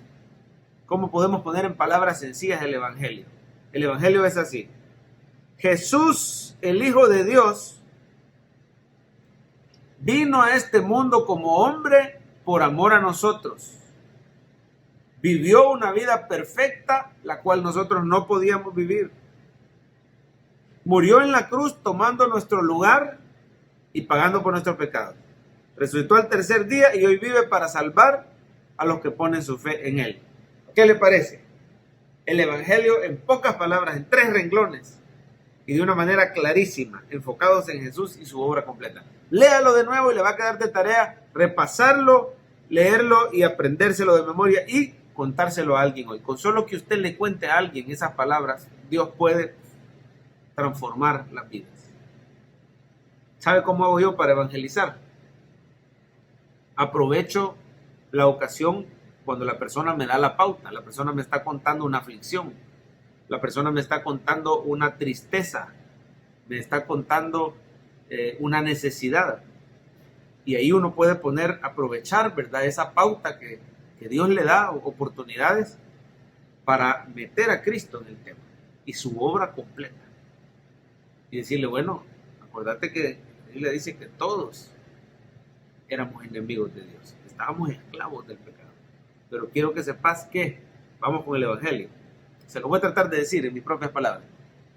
¿Cómo podemos poner en palabras sencillas el Evangelio? El Evangelio es así. Jesús, el Hijo de Dios, vino a este mundo como hombre por amor a nosotros. Vivió una vida perfecta, la cual nosotros no podíamos vivir. Murió en la cruz tomando nuestro lugar y pagando por nuestros pecados. Resucitó al tercer día y hoy vive para salvar a los que ponen su fe en Él. ¿Qué le parece? El Evangelio en pocas palabras, en 3 renglones y de una manera clarísima, enfocados en Jesús y su obra completa. Léalo de nuevo y le va a quedar de tarea repasarlo, leerlo y aprendérselo de memoria y contárselo a alguien hoy. Con solo que usted le cuente a alguien esas palabras, Dios puede transformar las vidas. ¿Sabe cómo hago yo para evangelizar? Aprovecho la ocasión cuando la persona me da la pauta, la persona me está contando una aflicción, la persona me está contando una tristeza, me está contando una necesidad. Y ahí uno puede aprovechar, ¿verdad? Esa pauta que Dios le da, oportunidades para meter a Cristo en el tema y su obra completa. Y decirle, bueno, acordate que la Biblia dice que todos éramos enemigos de Dios, estábamos esclavos del pecado. Pero quiero que sepas que, vamos con el Evangelio, se lo voy a tratar de decir en mis propias palabras,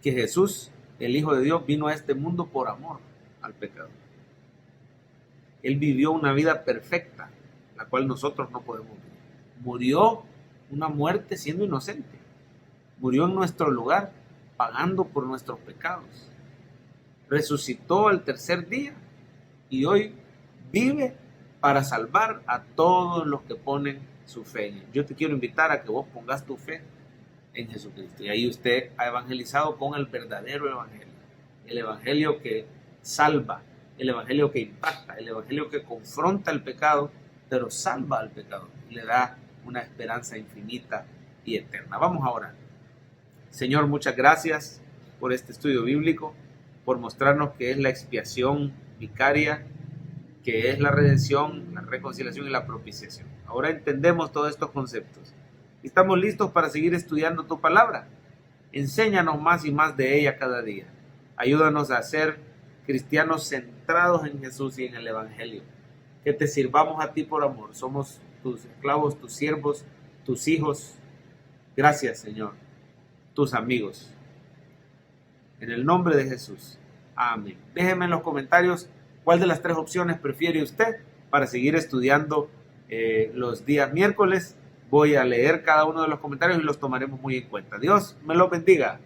que Jesús, el Hijo de Dios, vino a este mundo por amor al pecado. Él vivió una vida perfecta, la cual nosotros no podemos vivir. Murió una muerte siendo inocente. Murió en nuestro lugar, pagando por nuestros pecados. Resucitó al tercer día y hoy vive para salvar a todos los que ponen su fe en Él. Yo te quiero invitar a que vos pongas tu fe en Jesucristo. Y ahí usted ha evangelizado con el verdadero Evangelio. El Evangelio que salva, el Evangelio que impacta, el Evangelio que confronta el pecado, pero salva al pecador y le da una esperanza infinita y eterna. Vamos a orar. Señor, muchas gracias por este estudio bíblico, por mostrarnos que es la expiación vicaria, que es la redención, la reconciliación y la propiciación. Ahora entendemos todos estos conceptos y estamos listos para seguir estudiando tu palabra. Enséñanos más y más de ella cada día. Ayúdanos a ser cristianos centrados en Jesús y en el Evangelio. Que te sirvamos a ti por amor. Somos tus esclavos, tus siervos, tus hijos. Gracias, Señor. Tus amigos. En el nombre de Jesús. Amén. Déjeme en los comentarios cuál de las 3 opciones prefiere usted para seguir estudiando los días miércoles. Voy a leer cada uno de los comentarios y los tomaremos muy en cuenta. Dios me los bendiga.